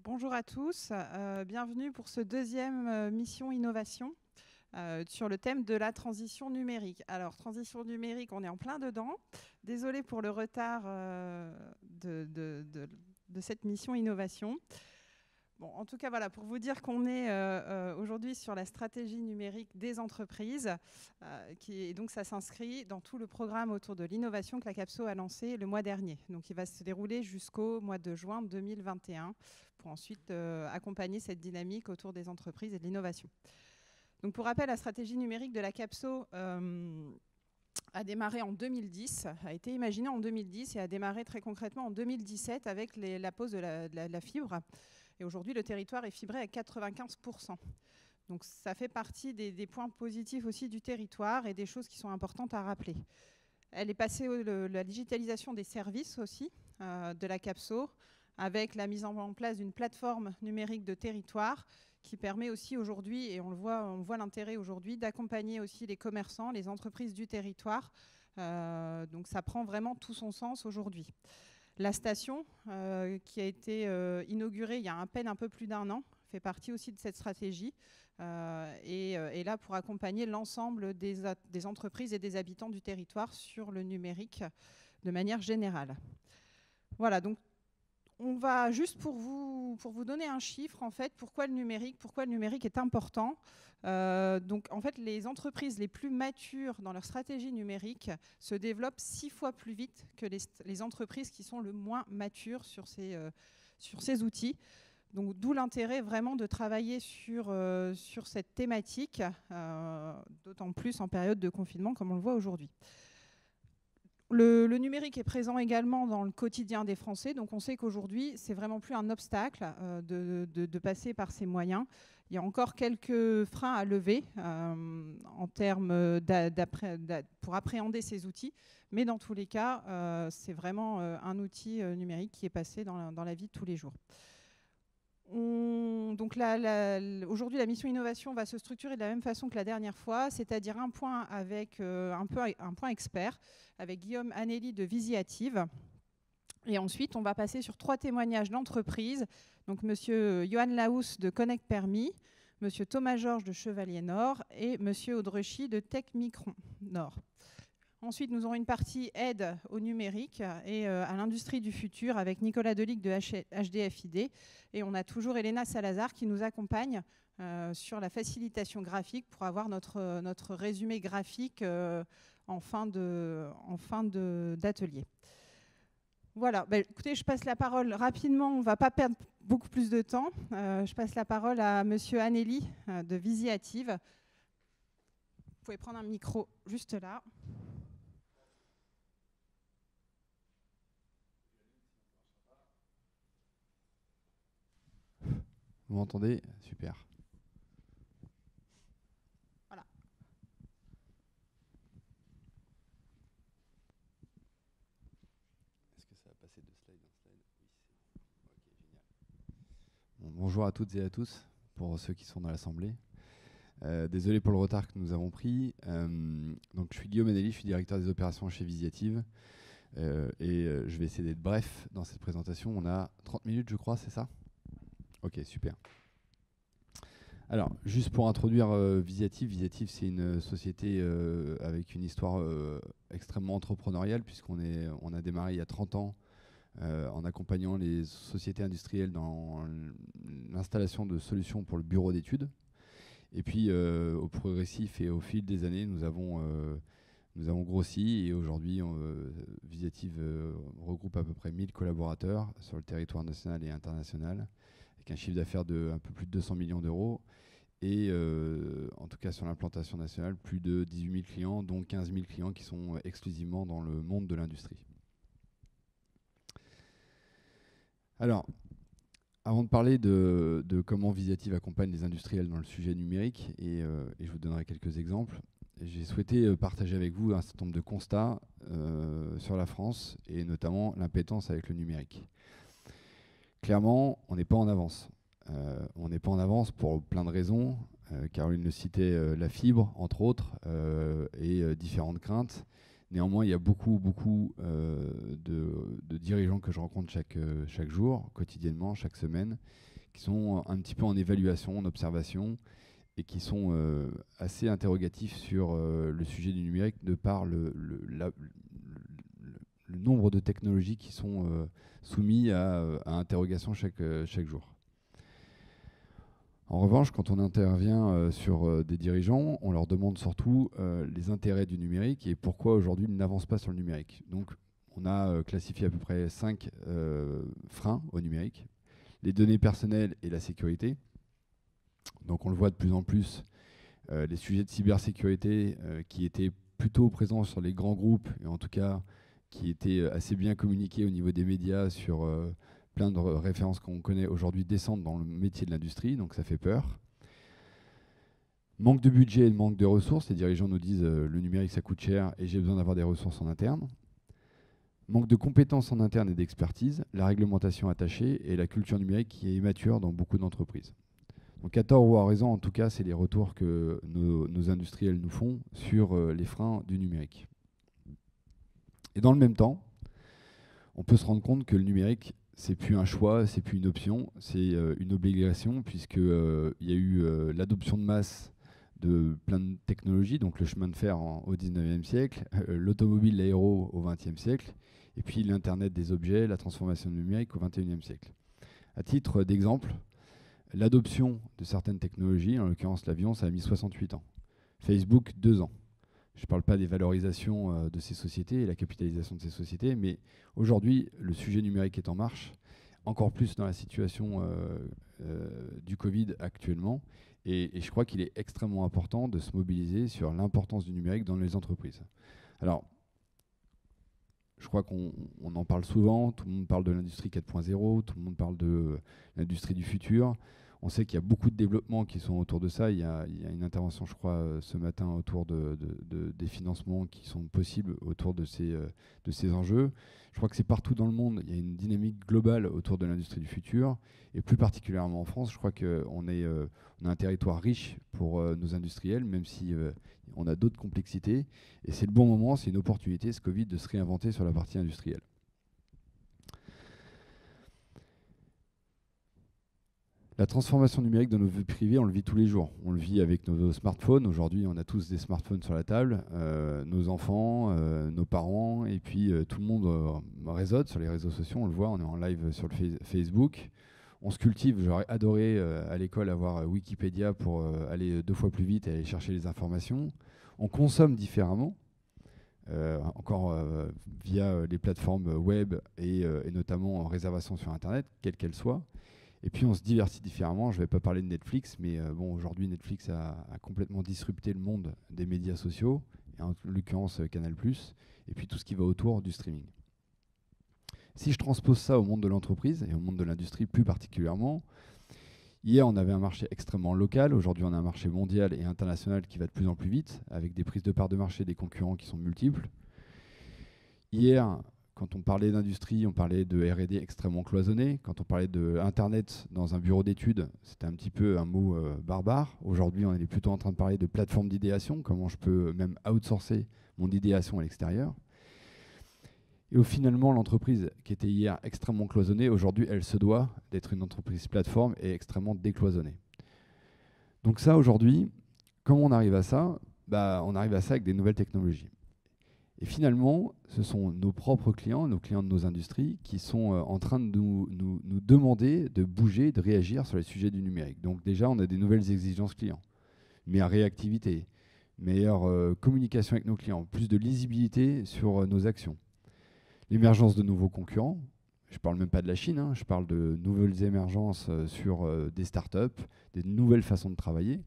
Bonjour à tous, bienvenue pour ce deuxième mission innovation sur le thème de la transition numérique. Alors, transition numérique, on est en plein dedans. Désolée pour le retard de cette mission innovation. Bon, en tout cas, voilà, pour vous dire qu'on est aujourd'hui sur la stratégie numérique des entreprises, et donc ça s'inscrit dans tout le programme autour de l'innovation que la CAPSO a lancé le mois dernier. Donc il va se dérouler jusqu'au mois de juin 2021 pour ensuite accompagner cette dynamique autour des entreprises et de l'innovation. Donc pour rappel, la stratégie numérique de la CAPSO a démarré en 2010, a été imaginée en 2010 et a démarré très concrètement en 2017 avec la pose de la fibre. Et aujourd'hui, le territoire est fibré à 95%. Donc ça fait partie des points positifs aussi du territoire et des choses qui sont importantes à rappeler. Elle est passée la digitalisation des services aussi de la CAPSO, avec la mise en place d'une plateforme numérique de territoire qui permet aussi aujourd'hui, et on voit l'intérêt aujourd'hui, d'accompagner aussi les commerçants, les entreprises du territoire. Donc ça prend vraiment tout son sens aujourd'hui. La station, qui a été inaugurée il y a à peine un peu plus d'1 an, fait partie aussi de cette stratégie et est là pour accompagner l'ensemble des entreprises et des habitants du territoire sur le numérique de manière générale. Voilà, donc on va juste pour vous donner un chiffre, en fait, pourquoi le numérique est important. Donc, en fait, les entreprises les plus matures dans leur stratégie numérique se développent 6 fois plus vite que les entreprises qui sont le moins matures sur ces outils. Donc, d'où l'intérêt vraiment de travailler sur cette thématique, d'autant plus en période de confinement, comme on le voit aujourd'hui. Le numérique est présent également dans le quotidien des Français, donc on sait qu'aujourd'hui, c'est vraiment plus un obstacle de passer par ces moyens. Il y a encore quelques freins à lever en termes pour appréhender ces outils, mais dans tous les cas, c'est vraiment un outil numérique qui est passé dans la vie de tous les jours. Donc aujourd'hui, la mission innovation va se structurer de la même façon que la dernière fois, c'est-à-dire un point avec un point expert avec Guillaume Anneli de Visiative. Et ensuite, on va passer sur 3 témoignages d'entreprise. Donc, monsieur Johan Laous de Connect Permis, monsieur Thomas Georges de Chevalier Nord et monsieur Audrechy de Tech Micron Nord. Ensuite, nous aurons une partie aide au numérique et à l'industrie du futur avec Nicolas Delic de HDFID. Et on a toujours Elena Salazar qui nous accompagne sur la facilitation graphique pour avoir notre résumé graphique en fin d'atelier. Voilà, écoutez, je passe la parole rapidement, on ne va pas perdre beaucoup plus de temps. Je passe la parole à monsieur Anneli de Visiative. Vous pouvez prendre un micro juste là. Vous m'entendez? Super. Voilà. Est-ce que ça va passer de slide en slide? Oui, c'est bon. Ok, génial. Bon, bonjour à toutes et à tous, pour ceux qui sont dans l'Assemblée. Désolé pour le retard que nous avons pris. Donc, je suis Guillaume Anneli, je suis directeur des opérations chez Visiative. Je vais essayer d'être bref dans cette présentation. On a 30 minutes, je crois, c'est ça? Ok, super. Alors, juste pour introduire Visiative, Visiative c'est une société avec une histoire extrêmement entrepreneuriale puisqu'on a démarré il y a 30 ans en accompagnant les sociétés industrielles dans l'installation de solutions pour le bureau d'études. Et puis, au progressif et au fil des années, nous avons grossi et aujourd'hui, Visiative regroupe à peu près 1000 collaborateurs sur le territoire national et international avec un chiffre d'affaires de un peu plus de 200 millions d'euros et en tout cas sur l'implantation nationale, plus de 18 000 clients, dont 15 000 clients qui sont exclusivement dans le monde de l'industrie. Alors, avant de parler de comment Visiative accompagne les industriels dans le sujet numérique, et je vous donnerai quelques exemples, j'ai souhaité partager avec vous un certain nombre de constats sur la France et notamment l'impétence avec le numérique. Clairement, on n'est pas en avance. On n'est pas en avance pour plein de raisons. Caroline le citait, la fibre, entre autres, et différentes craintes. Néanmoins, il y a beaucoup de dirigeants que je rencontre chaque jour, quotidiennement, chaque semaine, qui sont un petit peu en évaluation, en observation, et qui sont assez interrogatifs sur le sujet du numérique de par le nombre de technologies qui sont soumises à interrogation chaque jour. En revanche, quand on intervient sur des dirigeants, on leur demande surtout les intérêts du numérique et pourquoi aujourd'hui ils n'avancent pas sur le numérique. Donc, on a classifié à peu près 5 freins au numérique. Les données personnelles et la sécurité. Donc, on le voit de plus en plus, les sujets de cybersécurité qui étaient plutôt présents sur les grands groupes, et en tout cas qui étaient assez bien communiqués au niveau des médias sur plein de références qu'on connaît aujourd'hui descendent dans le métier de l'industrie, donc ça fait peur. Manque de budget et manque de ressources. Les dirigeants nous disent le numérique ça coûte cher et j'ai besoin d'avoir des ressources en interne. Manque de compétences en interne et d'expertise, la réglementation attachée et la culture numérique qui est immature dans beaucoup d'entreprises. Donc à tort ou à raison, en tout cas, c'est les retours que nos industriels nous font sur les freins du numérique. Et dans le même temps, on peut se rendre compte que le numérique, c'est plus un choix, c'est plus une option, c'est une obligation, puisqu'il y a eu l'adoption de masse de plein de technologies, donc le chemin de fer au 19e siècle, l'automobile, l'aéro au 20e siècle, et puis l'Internet des objets, la transformation numérique au 21e siècle. À titre d'exemple, l'adoption de certaines technologies, en l'occurrence l'avion, ça a mis 68 ans. Facebook, 2 ans. Je ne parle pas des valorisations de ces sociétés et la capitalisation de ces sociétés, mais aujourd'hui, le sujet numérique est en marche, encore plus dans la situation du Covid actuellement. Et je crois qu'il est extrêmement important de se mobiliser sur l'importance du numérique dans les entreprises. Alors, je crois qu'on en parle souvent, tout le monde parle de l'industrie 4.0, tout le monde parle de l'industrie du futur. On sait qu'il y a beaucoup de développements qui sont autour de ça. Il y a une intervention, je crois, ce matin autour des financements qui sont possibles autour de ces enjeux. Je crois que c'est partout dans le monde. Il y a une dynamique globale autour de l'industrie du futur. Et plus particulièrement en France, je crois qu'on a un territoire riche pour nos industriels, même si on a d'autres complexités. Et c'est le bon moment, c'est une opportunité, ce Covid, de se réinventer sur la partie industrielle. La transformation numérique de nos vies privées, on le vit tous les jours. On le vit avec nos smartphones. Aujourd'hui, on a tous des smartphones sur la table. Nos enfants, nos parents, et puis tout le monde réseaute sur les réseaux sociaux. On le voit, on est en live sur le Facebook. On se cultive. J'aurais adoré à l'école avoir Wikipédia pour aller 2 fois plus vite et aller chercher les informations. On consomme différemment, encore via les plateformes web et notamment en réservation sur Internet, quelle qu'elle soit. Et puis on se divertit différemment. Je ne vais pas parler de Netflix, mais bon, aujourd'hui Netflix a complètement disrupté le monde des médias sociaux, et en l'occurrence Canal+, et puis tout ce qui va autour du streaming. Si je transpose ça au monde de l'entreprise et au monde de l'industrie plus particulièrement, hier on avait un marché extrêmement local, aujourd'hui on a un marché mondial et international qui va de plus en plus vite, avec des prises de part de marché des concurrents qui sont multiples. Hier, quand on parlait d'industrie, on parlait de R&D extrêmement cloisonné. Quand on parlait d'Internet dans un bureau d'études, c'était un petit peu un mot barbare. Aujourd'hui, on est plutôt en train de parler de plateforme d'idéation, comment je peux même outsourcer mon idéation à l'extérieur. Et finalement, l'entreprise qui était hier extrêmement cloisonnée, aujourd'hui, elle se doit d'être une entreprise plateforme et extrêmement décloisonnée. Donc ça, aujourd'hui, comment on arrive à ça ? On arrive à ça avec des nouvelles technologies. Et finalement, ce sont nos propres clients, nos clients de nos industries, qui sont en train de nous demander de bouger, de réagir sur les sujets du numérique. Donc déjà, on a des nouvelles exigences clients, meilleure réactivité, meilleure communication avec nos clients, plus de lisibilité sur nos actions. L'émergence de nouveaux concurrents, je ne parle même pas de la Chine, je parle de nouvelles émergences sur des startups, des nouvelles façons de travailler.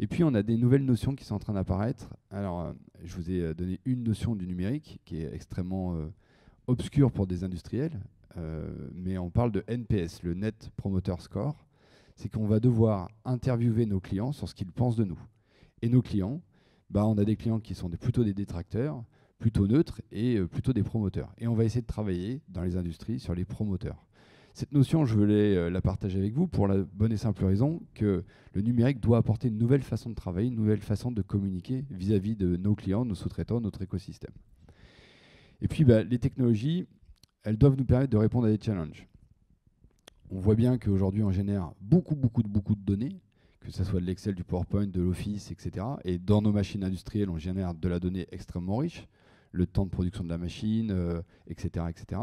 Et puis, on a des nouvelles notions qui sont en train d'apparaître. Alors, je vous ai donné une notion du numérique qui est extrêmement obscure pour des industriels, mais on parle de NPS, le Net Promoter Score. C'est qu'on va devoir interviewer nos clients sur ce qu'ils pensent de nous. Et nos clients, on a des clients qui sont plutôt des détracteurs, plutôt neutres et plutôt des promoteurs. Et on va essayer de travailler dans les industries sur les promoteurs. Cette notion, je voulais la partager avec vous pour la bonne et simple raison que le numérique doit apporter une nouvelle façon de travailler, une nouvelle façon de communiquer vis-à-vis de nos clients, nos sous-traitants, notre écosystème. Et puis, les technologies, elles doivent nous permettre de répondre à des challenges. On voit bien qu'aujourd'hui, on génère beaucoup de données, que ce soit de l'Excel, du PowerPoint, de l'Office, etc. Et dans nos machines industrielles, on génère de la donnée extrêmement riche, le temps de production de la machine, etc., etc.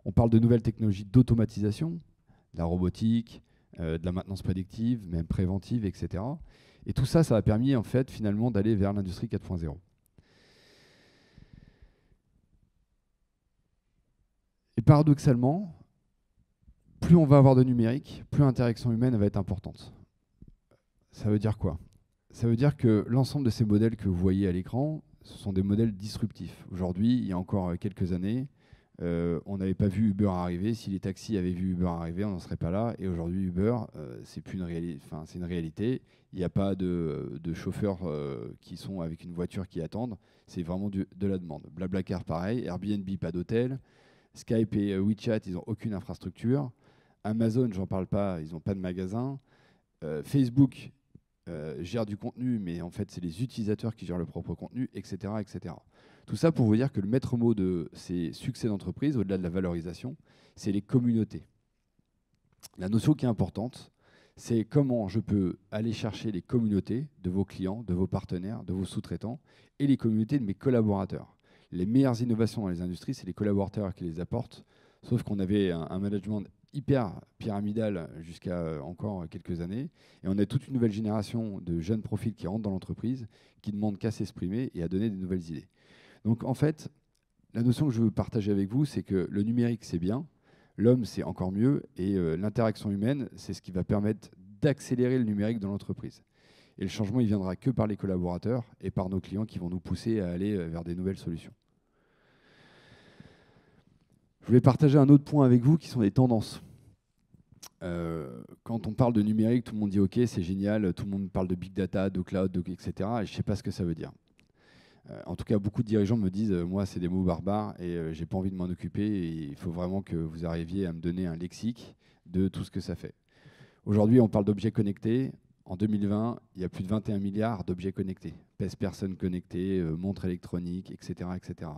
On parle de nouvelles technologies d'automatisation, de la robotique, de la maintenance prédictive, même préventive, etc. Et tout ça, ça a permis en fait finalement d'aller vers l'industrie 4.0. Et paradoxalement, plus on va avoir de numérique, plus l'interaction humaine va être importante. Ça veut dire quoi? Ça veut dire que l'ensemble de ces modèles que vous voyez à l'écran, ce sont des modèles disruptifs. Aujourd'hui, il y a encore quelques années, on n'avait pas vu Uber arriver. Si les taxis avaient vu Uber arriver, on n'en serait pas là. Et aujourd'hui, Uber, c'est plus c'est une réalité. Il n'y a pas de chauffeurs qui sont avec une voiture qui attendent. C'est vraiment de la demande. Blablacar, pareil. Airbnb, pas d'hôtel. Skype et WeChat, ils n'ont aucune infrastructure. Amazon, j'en parle pas, ils n'ont pas de magasin. Facebook gère du contenu, mais en fait, c'est les utilisateurs qui gèrent le propre contenu, etc., etc. Tout ça pour vous dire que le maître mot de ces succès d'entreprise, au-delà de la valorisation, c'est les communautés. La notion qui est importante, c'est comment je peux aller chercher les communautés de vos clients, de vos partenaires, de vos sous-traitants et les communautés de mes collaborateurs. Les meilleures innovations dans les industries, c'est les collaborateurs qui les apportent, sauf qu'on avait un management hyper pyramidal jusqu'à encore quelques années, et on a toute une nouvelle génération de jeunes profils qui rentrent dans l'entreprise, qui demandent qu'à s'exprimer et à donner des nouvelles idées. Donc en fait, la notion que je veux partager avec vous, c'est que le numérique, c'est bien, l'homme, c'est encore mieux, et l'interaction humaine, c'est ce qui va permettre d'accélérer le numérique dans l'entreprise. Et le changement, il viendra que par les collaborateurs et par nos clients qui vont nous pousser à aller vers des nouvelles solutions. Je voulais partager un autre point avec vous qui sont les tendances. Quand on parle de numérique, tout le monde dit OK, c'est génial, tout le monde parle de big data, de cloud, etc. Et je ne sais pas ce que ça veut dire. En tout cas, beaucoup de dirigeants me disent moi, c'est des mots barbares et je n'ai pas envie de m'en occuper. Et il faut vraiment que vous arriviez à me donner un lexique de tout ce que ça fait. Aujourd'hui, on parle d'objets connectés. En 2020, il y a plus de 21 milliards d'objets connectés. Pèse-personnes connectées, montres électroniques, etc., etc.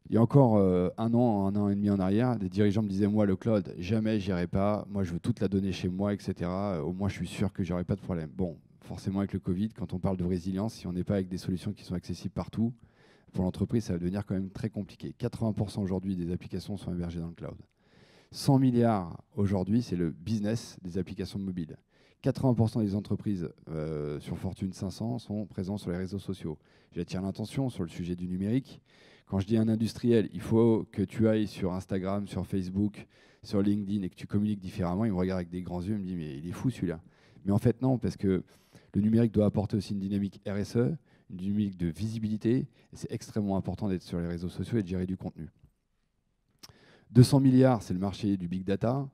Il y a encore un an et demi en arrière, des dirigeants me disaient moi, le cloud, jamais j'irai pas. Moi, je veux toute la donnée chez moi, etc. Au moins, je suis sûr que j'aurai pas de problème. Bon, forcément, avec le Covid, quand on parle de résilience, si on n'est pas avec des solutions qui sont accessibles partout, pour l'entreprise, ça va devenir quand même très compliqué. 80% aujourd'hui des applications sont hébergées dans le cloud. 100 milliards aujourd'hui, c'est le business des applications mobiles. 80% des entreprises sur Fortune 500 sont présentes sur les réseaux sociaux. J'attire l'attention sur le sujet du numérique. Quand je dis un industriel, il faut que tu ailles sur Instagram, sur Facebook, sur LinkedIn et que tu communiques différemment. Il me regarde avec des grands yeux, il me dit mais il est fou celui-là. Mais en fait non, parce que le numérique doit apporter aussi une dynamique RSE, une dynamique de visibilité. Et c'est extrêmement important d'être sur les réseaux sociaux et de gérer du contenu. 200 milliards, c'est le marché du big data.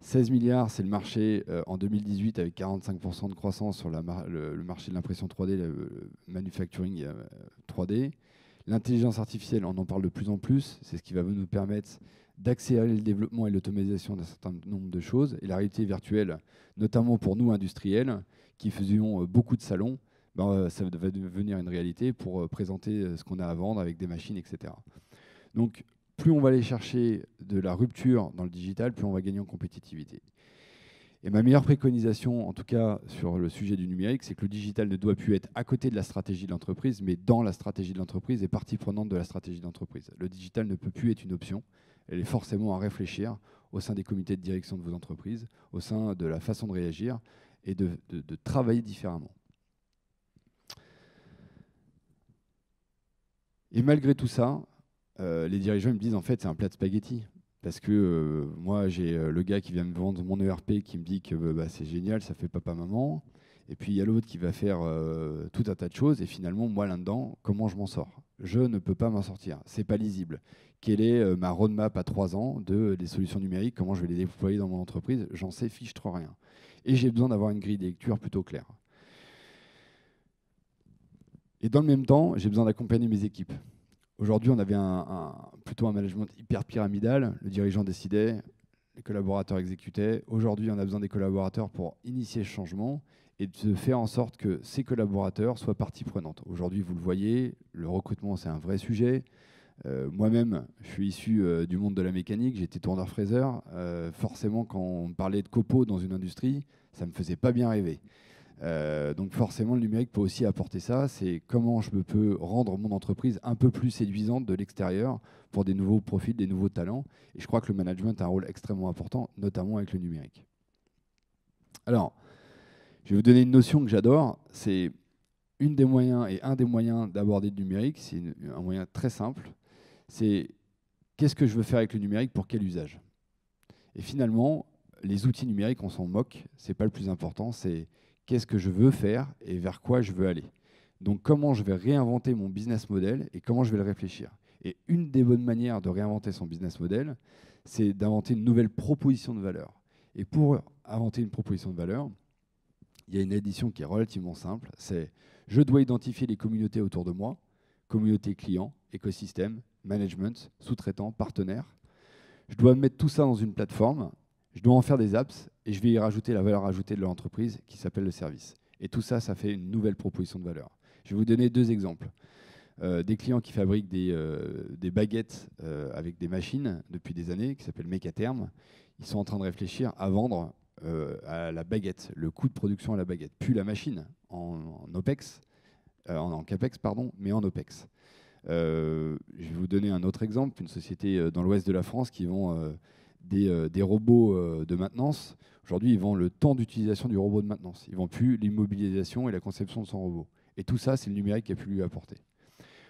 16 milliards, c'est le marché en 2018 avec 45% de croissance sur le marché de l'impression 3D, le manufacturing 3D. L'intelligence artificielle, on en parle de plus en plus. C'est ce qui va nous permettre d'accélérer le développement et l'automatisation d'un certain nombre de choses. Et la réalité virtuelle, notamment pour nous industriels, qui faisions beaucoup de salons, ça va devenir une réalité pour présenter ce qu'on a à vendre avec des machines, etc. Donc, plus on va aller chercher de la rupture dans le digital, plus on va gagner en compétitivité. Et ma meilleure préconisation, en tout cas sur le sujet du numérique, c'est que le digital ne doit plus être à côté de la stratégie de l'entreprise, mais dans la stratégie de l'entreprise et partie prenante de la stratégie de l'entreprise. Le digital ne peut plus être une option, elle est forcément à réfléchir au sein des comités de direction de vos entreprises, au sein de la façon de réagir et de travailler différemment. Et malgré tout ça, les dirigeants me disent en fait c'est un plat de spaghettis. Parce que moi, j'ai le gars qui vient me vendre mon ERP qui me dit que c'est génial, ça fait papa-maman. Et puis, il y a l'autre qui va faire tout un tas de choses. Et finalement, moi, là-dedans, comment je m'en sors? Je ne peux pas m'en sortir. Ce n'est pas lisible. Quelle est ma roadmap à 3 ans des solutions numériques? Comment je vais les déployer dans mon entreprise? J'en sais fiche trop rien. Et j'ai besoin d'avoir une grille de lecture plutôt claire. Et dans le même temps, j'ai besoin d'accompagner mes équipes. Aujourd'hui, on avait plutôt un management hyper pyramidal. Le dirigeant décidait, les collaborateurs exécutaient. Aujourd'hui, on a besoin des collaborateurs pour initier le changement et de faire en sorte que ces collaborateurs soient partie prenante. Aujourd'hui, vous le voyez, le recrutement, c'est un vrai sujet. Moi-même, je suis issu du monde de la mécanique, j'étais tourneur-fraiseur. Forcément, quand on parlait de copeaux dans une industrie, ça ne me faisait pas bien rêver. Donc forcément, le numérique peut aussi apporter ça. C'est comment je peux rendre mon entreprise un peu plus séduisante de l'extérieur pour des nouveaux profils, des nouveaux talents. Et je crois que le management a un rôle extrêmement important, notamment avec le numérique. Alors, je vais vous donner une notion que j'adore. C'est un des moyens d'aborder le numérique. C'est un moyen très simple. C'est qu'est-ce que je veux faire avec le numérique, pour quel usage? Et finalement, les outils numériques, on s'en moque. Ce n'est pas le plus important. C'est qu'est-ce que je veux faire et vers quoi je veux aller. Donc, comment je vais réinventer mon business model et comment je vais le réfléchir. Et une des bonnes manières de réinventer son business model, c'est d'inventer une nouvelle proposition de valeur. Et pour inventer une proposition de valeur, il y a une addition qui est relativement simple. C'est je dois identifier les communautés autour de moi, communauté client, écosystème, management, sous-traitants, partenaires. Je dois mettre tout ça dans une plateforme. Je dois en faire des apps et je vais y rajouter la valeur ajoutée de l'entreprise qui s'appelle le service. Et tout ça, ça fait une nouvelle proposition de valeur. Je vais vous donner 2 exemples. Des clients qui fabriquent des baguettes avec des machines depuis des années, qui s'appellent Mécaterm. Ils sont en train de réfléchir à vendre à la baguette, le coût de production à la baguette, puis la machine en OPEX, en CAPEX, pardon, mais en OPEX. Je vais vous donner un autre exemple, une société dans l'ouest de la France qui vend des robots de maintenance. Aujourd'hui, ils vendent le temps d'utilisation du robot de maintenance. Ils ne vendent plus l'immobilisation et la conception de son robot. Et tout ça, c'est le numérique qui a pu lui apporter.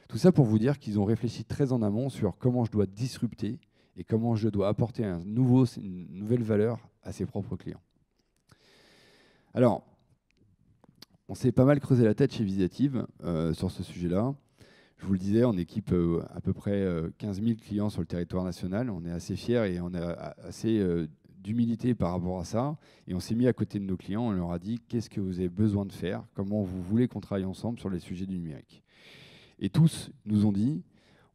Tout ça pour vous dire qu'ils ont réfléchi très en amont sur comment je dois disrupter et comment je dois apporter une nouvelle valeur à ses propres clients. Alors, on s'est pas mal creusé la tête chez Visiative sur ce sujet-là. Je vous le disais, on équipe à peu près 15 000 clients sur le territoire national. On est assez fiers et on a assez d'humilité par rapport à ça. Et on s'est mis à côté de nos clients. On leur a dit qu'est-ce que vous avez besoin de faire, comment vous voulez qu'on travaille ensemble sur les sujets du numérique. Et tous nous ont dit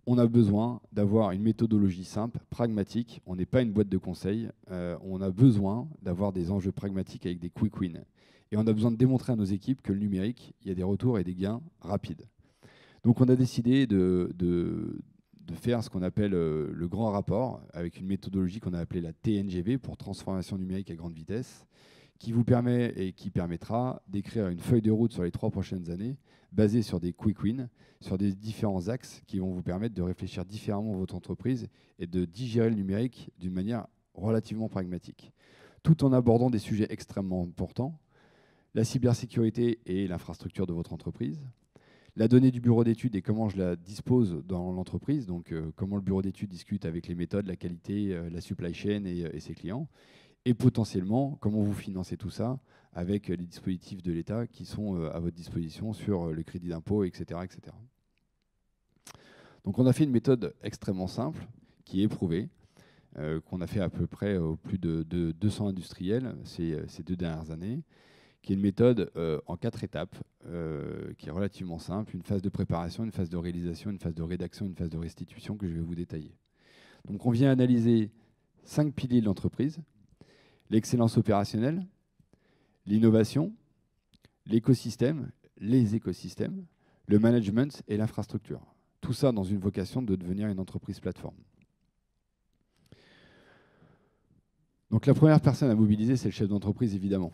on a besoin d'avoir une méthodologie simple, pragmatique. On n'est pas une boîte de conseils. On a besoin d'avoir des enjeux pragmatiques avec des quick wins. Et on a besoin de démontrer à nos équipes que le numérique, il y a des retours et des gains rapides. Donc on a décidé de faire ce qu'on appelle le grand rapport, avec une méthodologie qu'on a appelée la TNGV, pour transformation numérique à grande vitesse, qui vous permet et qui permettra d'écrire une feuille de route sur les 3 prochaines années, basée sur des quick wins, sur des différents axes qui vont vous permettre de réfléchir différemment votre entreprise et de digérer le numérique d'une manière relativement pragmatique, tout en abordant des sujets extrêmement importants, la cybersécurité et l'infrastructure de votre entreprise, la donnée du bureau d'études et comment je la dispose dans l'entreprise, donc comment le bureau d'études discute avec les méthodes, la qualité, la supply chain et ses clients, et potentiellement comment vous financez tout ça avec les dispositifs de l'État qui sont à votre disposition sur le crédit d'impôt, etc., etc. Donc on a fait une méthode extrêmement simple qui est éprouvée, qu'on a fait à peu près plus de 200 industriels ces 2 dernières années, qui est une méthode en 4 étapes, qui est relativement simple, une phase de préparation, une phase de réalisation, une phase de rédaction, une phase de restitution que je vais vous détailler. Donc on vient analyser 5 piliers de l'entreprise: l'excellence opérationnelle, l'innovation, l'écosystème, les écosystèmes, le management et l'infrastructure. Tout ça dans une vocation de devenir une entreprise plateforme. Donc la première personne à mobiliser, c'est le chef d'entreprise, évidemment.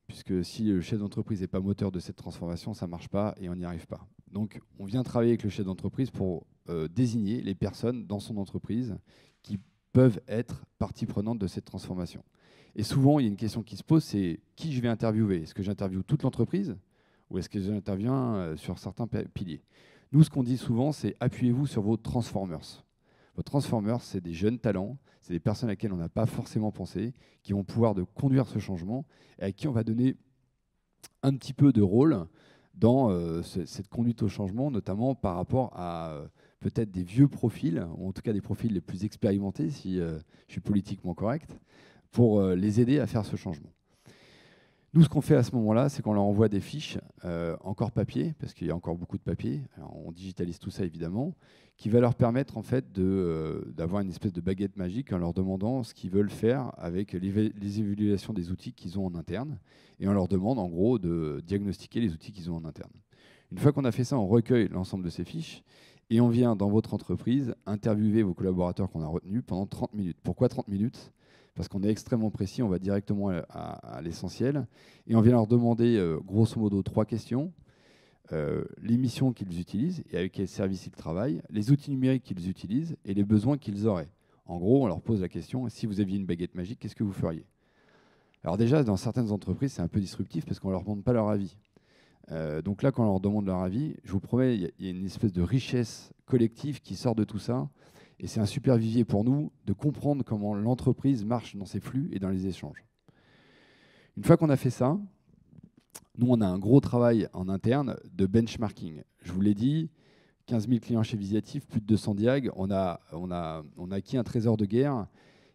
Puisque si le chef d'entreprise n'est pas moteur de cette transformation, ça ne marche pas et on n'y arrive pas. Donc on vient travailler avec le chef d'entreprise pour désigner les personnes dans son entreprise qui peuvent être partie prenante de cette transformation. Et souvent, il y a une question qui se pose, c'est qui je vais interviewer? Est-ce que j'interviewe toute l'entreprise ou est-ce que j'interviens sur certains piliers? Nous, ce qu'on dit souvent, c'est appuyez-vous sur vos transformers. Vos transformers, c'est des jeunes talents, c'est des personnes à lesquelles on n'a pas forcément pensé, qui vont pouvoir conduire ce changement et à qui on va donner un petit peu de rôle dans cette conduite au changement, notamment par rapport à peut-être des vieux profils, ou en tout cas des profils les plus expérimentés, si je suis politiquement correct, pour les aider à faire ce changement. Nous, ce qu'on fait à ce moment-là, c'est qu'on leur envoie des fiches, encore papier, parce qu'il y a encore beaucoup de papier. Alors, on digitalise tout ça, évidemment, qui va leur permettre en fait d'avoir une espèce de baguette magique en leur demandant ce qu'ils veulent faire avec les évaluations des outils qu'ils ont en interne. Et on leur demande, en gros, de diagnostiquer les outils qu'ils ont en interne. Une fois qu'on a fait ça, on recueille l'ensemble de ces fiches Et on vient dans votre entreprise interviewer vos collaborateurs qu'on a retenus pendant 30 minutes. Pourquoi 30 minutes? Parce qu'on est extrêmement précis, on va directement à l'essentiel. Et on vient leur demander grosso modo 3 questions. Les missions qu'ils utilisent et avec quels services ils travaillent, les outils numériques qu'ils utilisent et les besoins qu'ils auraient. En gros, on leur pose la question, si vous aviez une baguette magique, qu'est-ce que vous feriez? Alors déjà, dans certaines entreprises, c'est un peu disruptif parce qu'on ne leur demande pas leur avis. Donc là, quand on leur demande leur avis, je vous promets, il y a une espèce de richesse collective qui sort de tout ça. Et c'est un super vivier pour nous de comprendre comment l'entreprise marche dans ses flux et dans les échanges. Une fois qu'on a fait ça, nous, on a un gros travail en interne de benchmarking. Je vous l'ai dit, 15 000 clients chez Visiatif, plus de 200 diag. On a acquis un trésor de guerre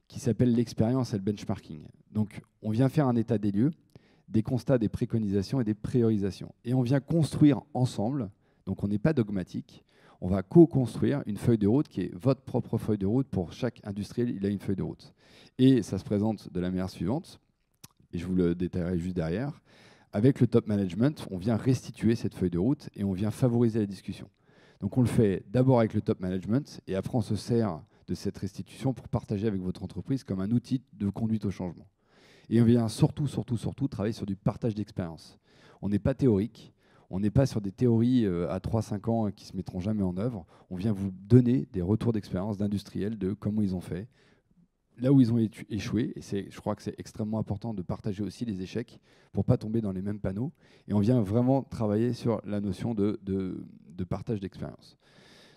qui s'appelle l'expérience et le benchmarking. Donc, on vient faire un état des lieux, des constats, des préconisations et des priorisations. Et on vient construire ensemble, donc on n'est pas dogmatique, on va co-construire une feuille de route qui est votre propre feuille de route. Pour chaque industriel, il a une feuille de route. Et ça se présente de la manière suivante, et je vous le détaillerai juste derrière. Avec le top management, on vient restituer cette feuille de route et on vient favoriser la discussion. Donc on le fait d'abord avec le top management et après on se sert de cette restitution pour partager avec votre entreprise comme un outil de conduite au changement. Et on vient surtout travailler sur du partage d'expérience. On n'est pas théorique, on n'est pas sur des théories à 3-5 ans qui ne se mettront jamais en œuvre. On vient vous donner des retours d'expérience d'industriels de comment ils ont fait, là où ils ont échoué. Et je crois que c'est extrêmement important de partager aussi les échecs pour ne pas tomber dans les mêmes panneaux. Et on vient vraiment travailler sur la notion de partage d'expérience.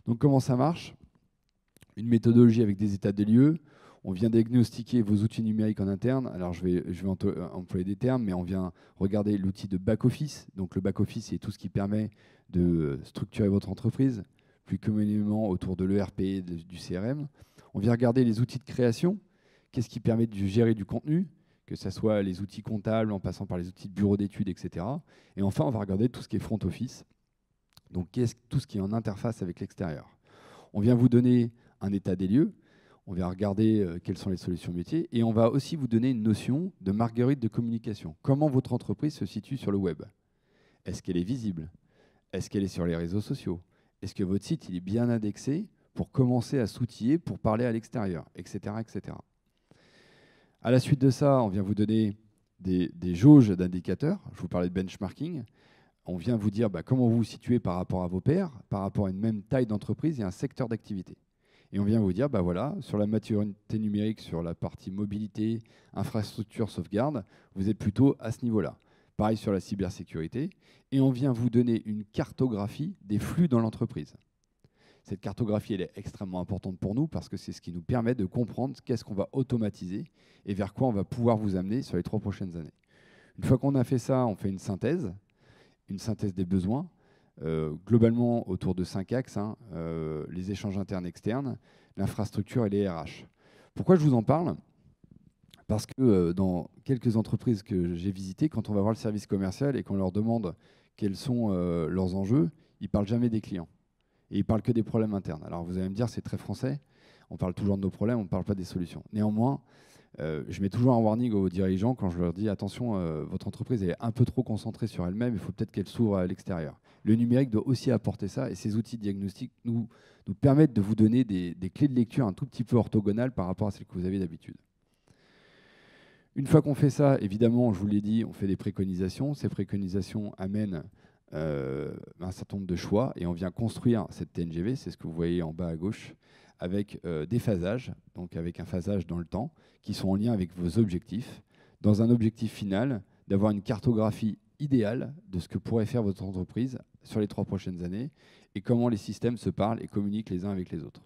Donc comment ça marche? Une méthodologie avec des états des lieux. On vient diagnostiquer vos outils numériques en interne. Alors, je vais employer des termes, mais on vient regarder l'outil de back-office. Donc, le back-office, c'est tout ce qui permet de structurer votre entreprise, plus communément autour de l'ERP et du CRM. On vient regarder les outils de création. Qu'est-ce qui permet de gérer du contenu, que ce soit les outils comptables, en passant par les outils de bureau d'études, etc. Et enfin, on va regarder tout ce qui est front office. Donc, tout ce qui est en interface avec l'extérieur. On vient vous donner un état des lieux. On va regarder quelles sont les solutions métiers et on va aussi vous donner une notion de marguerite de communication. Comment votre entreprise se situe sur le web? Est-ce qu'elle est visible? Est-ce qu'elle est sur les réseaux sociaux? Est-ce que votre site il est bien indexé pour commencer à s'outiller pour parler à l'extérieur, etc., etc. À la suite de ça, on vient vous donner des jauges d'indicateurs. Je vous parlais de benchmarking. On vient vous dire comment vous vous situez par rapport à vos pairs, par rapport à une même taille d'entreprise et un secteur d'activité. Et on vient vous dire, voilà, sur la maturité numérique, sur la partie mobilité, infrastructure, sauvegarde, vous êtes plutôt à ce niveau-là. Pareil sur la cybersécurité. Et on vient vous donner une cartographie des flux dans l'entreprise. Cette cartographie, elle est extrêmement importante pour nous parce que c'est ce qui nous permet de comprendre qu'est-ce qu'on va automatiser et vers quoi on va pouvoir vous amener sur les 3 prochaines années. Une fois qu'on a fait ça, on fait une synthèse des besoins. Globalement autour de 5 axes, les échanges internes et externes, l'infrastructure et les RH. Pourquoi je vous en parle? Parce que dans quelques entreprises que j'ai visitées, quand on va voir le service commercial et qu'on leur demande quels sont leurs enjeux, ils ne parlent jamais des clients. Et ils ne parlent que des problèmes internes. Alors vous allez me dire, c'est très français, on parle toujours de nos problèmes, on ne parle pas des solutions. Néanmoins, je mets toujours un warning aux dirigeants quand je leur dis attention, votre entreprise est un peu trop concentrée sur elle-même, il faut peut-être qu'elle s'ouvre à l'extérieur. Le numérique doit aussi apporter ça et ces outils de diagnostic nous permettent de vous donner des clés de lecture un tout petit peu orthogonales par rapport à celles que vous avez d'habitude. Une fois qu'on fait ça, évidemment, je vous l'ai dit, on fait des préconisations. Ces préconisations amènent un certain nombre de choix et on vient construire cette TNGV, c'est ce que vous voyez en bas à gauche, avec des phasages, donc avec un phasage dans le temps, qui sont en lien avec vos objectifs, dans un objectif final d'avoir une cartographie idéale de ce que pourrait faire votre entreprise sur les 3 prochaines années et comment les systèmes se parlent et communiquent les uns avec les autres.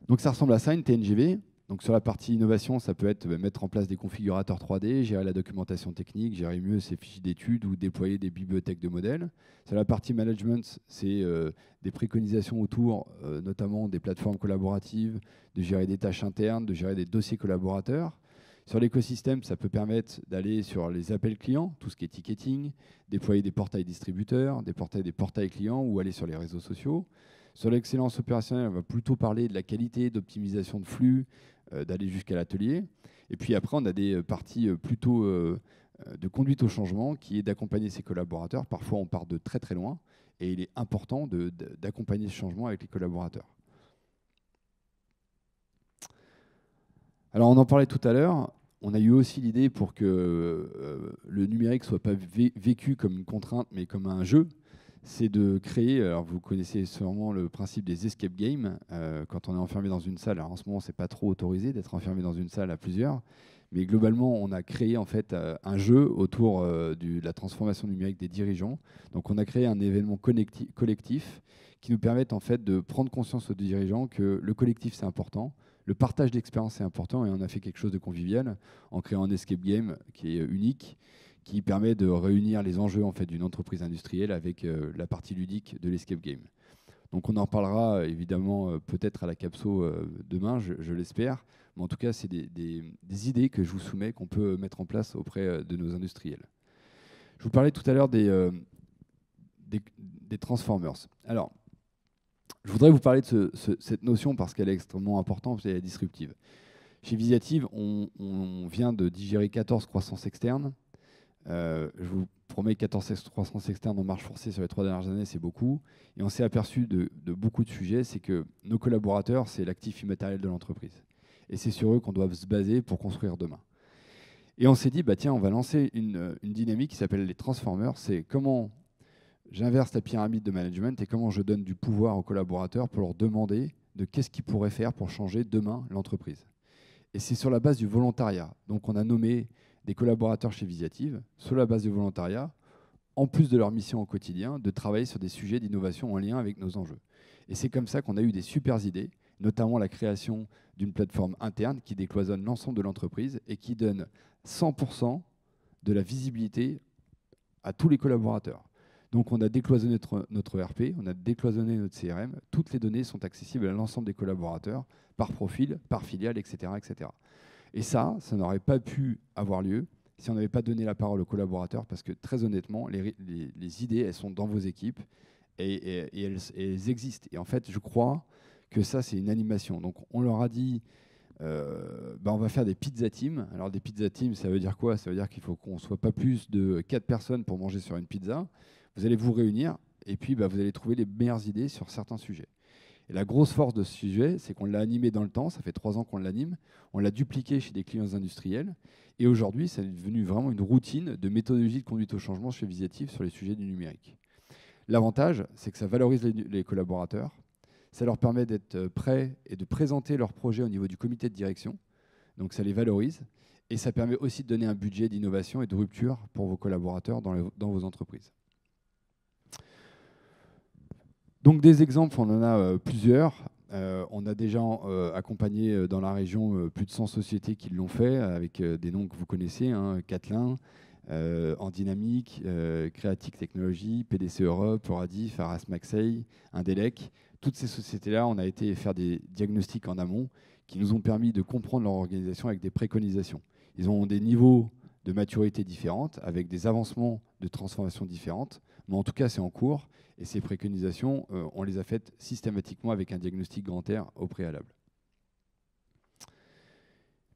Donc ça ressemble à ça, une TNGV. Donc sur la partie innovation, ça peut être mettre en place des configurateurs 3D, gérer la documentation technique, gérer mieux ses fiches d'études ou déployer des bibliothèques de modèles. Sur la partie management, c'est des préconisations autour notamment des plateformes collaboratives, de gérer des tâches internes, de gérer des dossiers collaborateurs. Sur l'écosystème, ça peut permettre d'aller sur les appels clients, tout ce qui est ticketing, déployer des portails distributeurs, des portails clients ou aller sur les réseaux sociaux. Sur l'excellence opérationnelle, on va plutôt parler de la qualité, d'optimisation de flux, d'aller jusqu'à l'atelier. Et puis après, on a des parties plutôt de conduite au changement qui est d'accompagner ses collaborateurs. Parfois, on part de très très loin et il est important d'accompagner ce changement avec les collaborateurs. Alors, on en parlait tout à l'heure. On a eu aussi l'idée pour que le numérique ne soit pas vécu comme une contrainte, mais comme un jeu. C'est de créer, alors vous connaissez sûrement le principe des escape games, quand on est enfermé dans une salle. Alors en ce moment, c'est pas trop autorisé d'être enfermé dans une salle à plusieurs, mais globalement, on a créé en fait un jeu autour de la transformation numérique des dirigeants. Donc on a créé un événement collectif qui nous permet en fait de prendre conscience aux dirigeants que le collectif c'est important, le partage d'expérience est important, et on a fait quelque chose de convivial en créant un escape game qui est unique, qui permet de réunir les enjeux en fait, d'une entreprise industrielle avec la partie ludique de l'escape game. Donc on en reparlera évidemment peut-être à la Capso demain, je l'espère. Mais en tout cas, c'est des idées que je vous soumets qu'on peut mettre en place auprès de nos industriels. Je vous parlais tout à l'heure des Transformers. Alors, je voudrais vous parler de cette notion parce qu'elle est extrêmement importante et elle est disruptive. Chez Visiative, on vient de digérer 14 croissances externes. Je vous promets 14 croissances externes en marche forcée sur les 3 dernières années, c'est beaucoup. Et on s'est aperçu de beaucoup de sujets, c'est que nos collaborateurs, c'est l'actif immatériel de l'entreprise. Et c'est sur eux qu'on doit se baser pour construire demain. Et on s'est dit, bah tiens, on va lancer une dynamique qui s'appelle les Transformers. C'est comment j'inverse la pyramide de management et comment je donne du pouvoir aux collaborateurs pour leur demander de qu'est-ce qu'ils pourraient faire pour changer demain l'entreprise. Et c'est sur la base du volontariat. Donc on a nommé des collaborateurs chez Visiative, sur la base du volontariat, en plus de leur mission au quotidien, de travailler sur des sujets d'innovation en lien avec nos enjeux. Et c'est comme ça qu'on a eu des super idées, notamment la création d'une plateforme interne qui décloisonne l'ensemble de l'entreprise et qui donne 100% de la visibilité à tous les collaborateurs. Donc on a décloisonné notre ERP, on a décloisonné notre CRM, toutes les données sont accessibles à l'ensemble des collaborateurs, par profil, par filiale, etc. etc. Et ça n'aurait pas pu avoir lieu si on n'avait pas donné la parole aux collaborateurs, parce que très honnêtement, les idées, elles sont dans vos équipes et elles existent. Et en fait, je crois que ça, c'est une animation. Donc on leur a dit, on va faire des pizza teams. Alors des pizza teams, ça veut dire quoi? Ça veut dire qu'il faut qu'on ne soit pas plus de 4 personnes pour manger sur une pizza. Vous allez vous réunir et puis vous allez trouver les meilleures idées sur certains sujets. Et la grosse force de ce sujet, c'est qu'on l'a animé dans le temps, ça fait 3 ans qu'on l'anime, on l'a dupliqué chez des clients industriels, et aujourd'hui, c'est devenu vraiment une routine de méthodologie de conduite au changement chez Visiative sur les sujets du numérique. L'avantage, c'est que ça valorise les collaborateurs, ça leur permet d'être prêts et de présenter leurs projets au niveau du comité de direction, donc ça les valorise, et ça permet aussi de donner un budget d'innovation et de rupture pour vos collaborateurs dans vos entreprises. Donc des exemples, on en a plusieurs. On a déjà accompagné dans la région plus de 100 sociétés qui l'ont fait, avec des noms que vous connaissez, hein, Catlin, Endynamic, Creatic Technologies, PDC Europe, Euradif, Aras Maxey, Indelec. Toutes ces sociétés-là, on a été faire des diagnostics en amont qui nous ont permis de comprendre leur organisation avec des préconisations. Ils ont des niveaux de maturité différentes, avec des avancements de transformation différentes, mais en tout cas, c'est en cours. Et ces préconisations, on les a faites systématiquement avec un diagnostic grand air au préalable.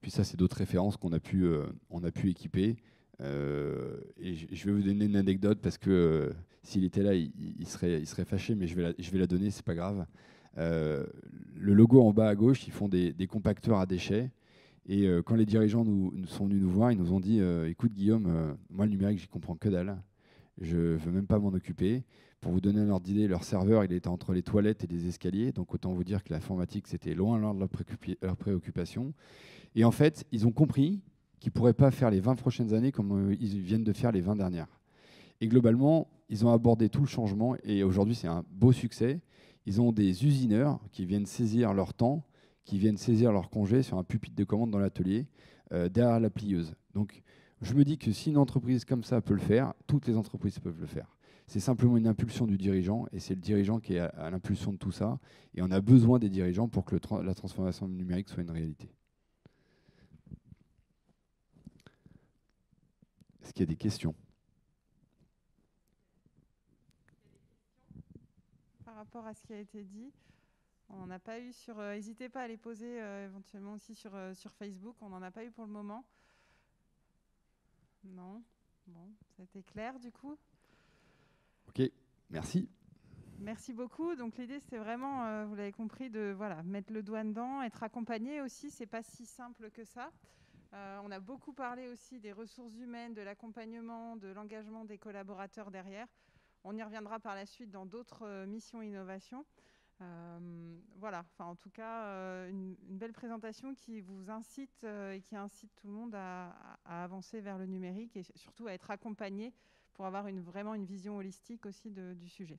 Puis ça, c'est d'autres références qu'on a pu équiper. Et je vais vous donner une anecdote parce que s'il était là, il serait fâché, mais je vais la donner, c'est pas grave. Le logo en bas à gauche, ils font des compacteurs à déchets. Et quand les dirigeants sont venus nous voir, ils nous ont dit écoute Guillaume, moi le numérique, j'y comprends que dalle. Je ne veux même pas m'en occuper. Pour vous donner un ordre d'idée, leur serveur, il était entre les toilettes et les escaliers. Donc autant vous dire que l'informatique, c'était loin de leur préoccupation. Et en fait, ils ont compris qu'ils ne pourraient pas faire les 20 prochaines années comme ils viennent de faire les 20 dernières. Et globalement, ils ont abordé tout le changement. Et aujourd'hui, c'est un beau succès. Ils ont des usineurs qui viennent saisir leur temps, qui viennent saisir leur congé sur un pupitre de commande dans l'atelier, derrière la plieuse. Donc, je me dis que si une entreprise comme ça peut le faire, toutes les entreprises peuvent le faire. C'est simplement une impulsion du dirigeant, et c'est le dirigeant qui est à l'impulsion de tout ça. Et on a besoin des dirigeants pour que la transformation numérique soit une réalité. Est-ce qu'il y a des questions? Par rapport à ce qui a été dit, on n'en a pas eu sur... N'hésitez pas à les poser éventuellement aussi sur Facebook, on n'en a pas eu pour le moment. Non. Bon, c'était clair du coup. Ok, merci. Merci beaucoup. Donc l'idée, c'était vraiment, vous l'avez compris, de mettre le doigt dedans, être accompagné aussi. C'est pas si simple que ça. On a beaucoup parlé aussi des ressources humaines, de l'accompagnement, de l'engagement des collaborateurs derrière. On y reviendra par la suite dans d'autres missions innovation. En tout cas, une belle présentation qui vous incite et qui incite tout le monde à avancer vers le numérique et surtout à être accompagné pour avoir vraiment une vision holistique aussi du sujet.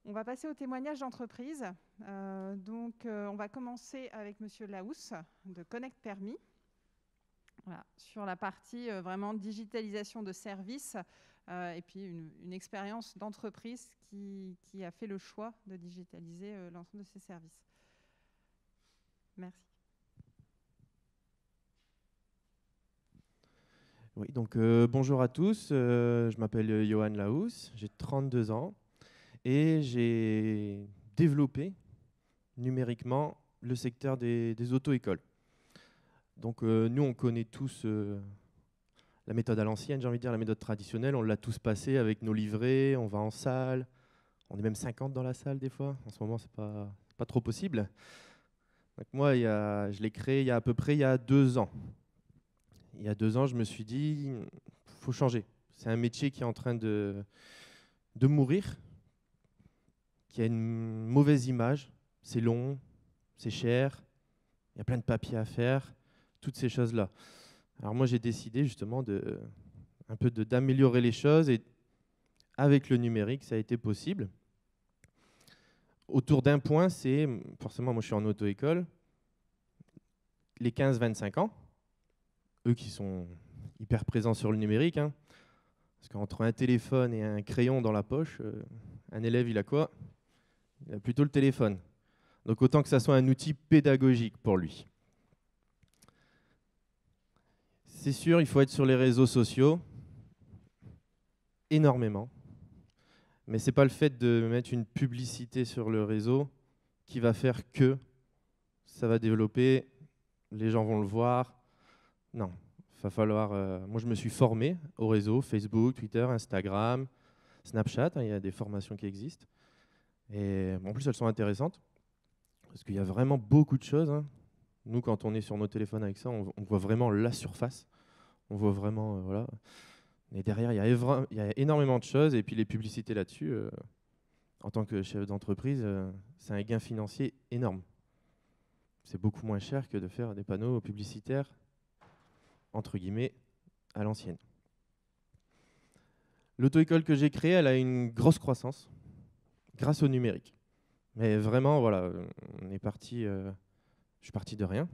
On va passer au témoignage d'entreprise. On va commencer avec Monsieur Laous de Connect Permis. Voilà, sur la partie vraiment digitalisation de services et puis une expérience d'entreprise qui a fait le choix de digitaliser l'ensemble de ses services. Merci. Oui, donc bonjour à tous, je m'appelle Johan Laous, j'ai 32 ans et j'ai développé numériquement le secteur des auto-écoles. Donc nous, on connaît tous la méthode à l'ancienne, j'ai envie de dire, la méthode traditionnelle. On l'a tous passé avec nos livrets, on va en salle. On est même 50 dans la salle des fois. En ce moment, c'est pas trop possible. Donc moi, je l'ai créé il y a à peu près 2 ans. Il y a 2 ans, je me suis dit, il faut changer. C'est un métier qui est en train de mourir, qui a une mauvaise image. C'est long, c'est cher, il y a plein de papiers à faire, toutes ces choses-là. Alors moi, j'ai décidé justement d'améliorer les choses et avec le numérique, ça a été possible. Autour d'un point, c'est, forcément, moi je suis en auto-école, les 15-25 ans, eux qui sont hyper présents sur le numérique, hein, parce qu'entre un téléphone et un crayon dans la poche, un élève, il a quoi? Il a plutôt le téléphone. Donc autant que ça soit un outil pédagogique pour lui. C'est sûr, il faut être sur les réseaux sociaux, énormément. Mais ce n'est pas le fait de mettre une publicité sur le réseau qui va faire que ça va développer, les gens vont le voir. Non, il va falloir... moi, je me suis formé au réseau, Facebook, Twitter, Instagram, Snapchat. Il y a des formations qui existent. Et en plus, elles sont intéressantes parce qu'il y a vraiment beaucoup de choses. Hein. Nous, quand on est sur nos téléphones avec ça, on voit vraiment la surface. On voit vraiment... voilà. Et derrière, il y a énormément de choses. Et puis les publicités là-dessus, en tant que chef d'entreprise, c'est un gain financier énorme. C'est beaucoup moins cher que de faire des panneaux publicitaires, entre guillemets, à l'ancienne. L'auto-école que j'ai créée, elle a une grosse croissance grâce au numérique. Mais vraiment, voilà, je suis parti de rien.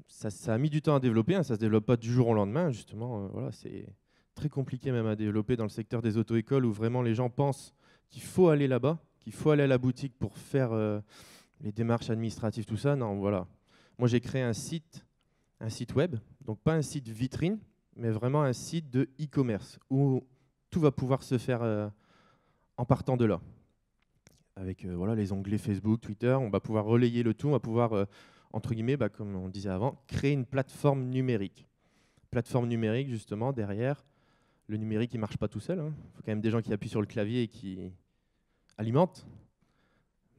Ça a mis du temps à développer, hein, ça ne se développe pas du jour au lendemain, justement. Voilà, c'est très compliqué même à développer dans le secteur des auto-écoles où vraiment les gens pensent qu'il faut aller là-bas, qu'il faut aller à la boutique pour faire les démarches administratives, tout ça. Non, voilà. Moi, j'ai créé un site web, donc pas un site vitrine, mais vraiment un site de e-commerce où tout va pouvoir se faire en partant de là. Avec voilà, les onglets Facebook, Twitter, on va pouvoir relayer le tout, on va pouvoir... entre guillemets, comme on disait avant, créer une plateforme numérique. Plateforme numérique, justement, derrière, le numérique, il ne marche pas tout seul. Il faut quand même des gens qui appuient sur le clavier et qui alimentent.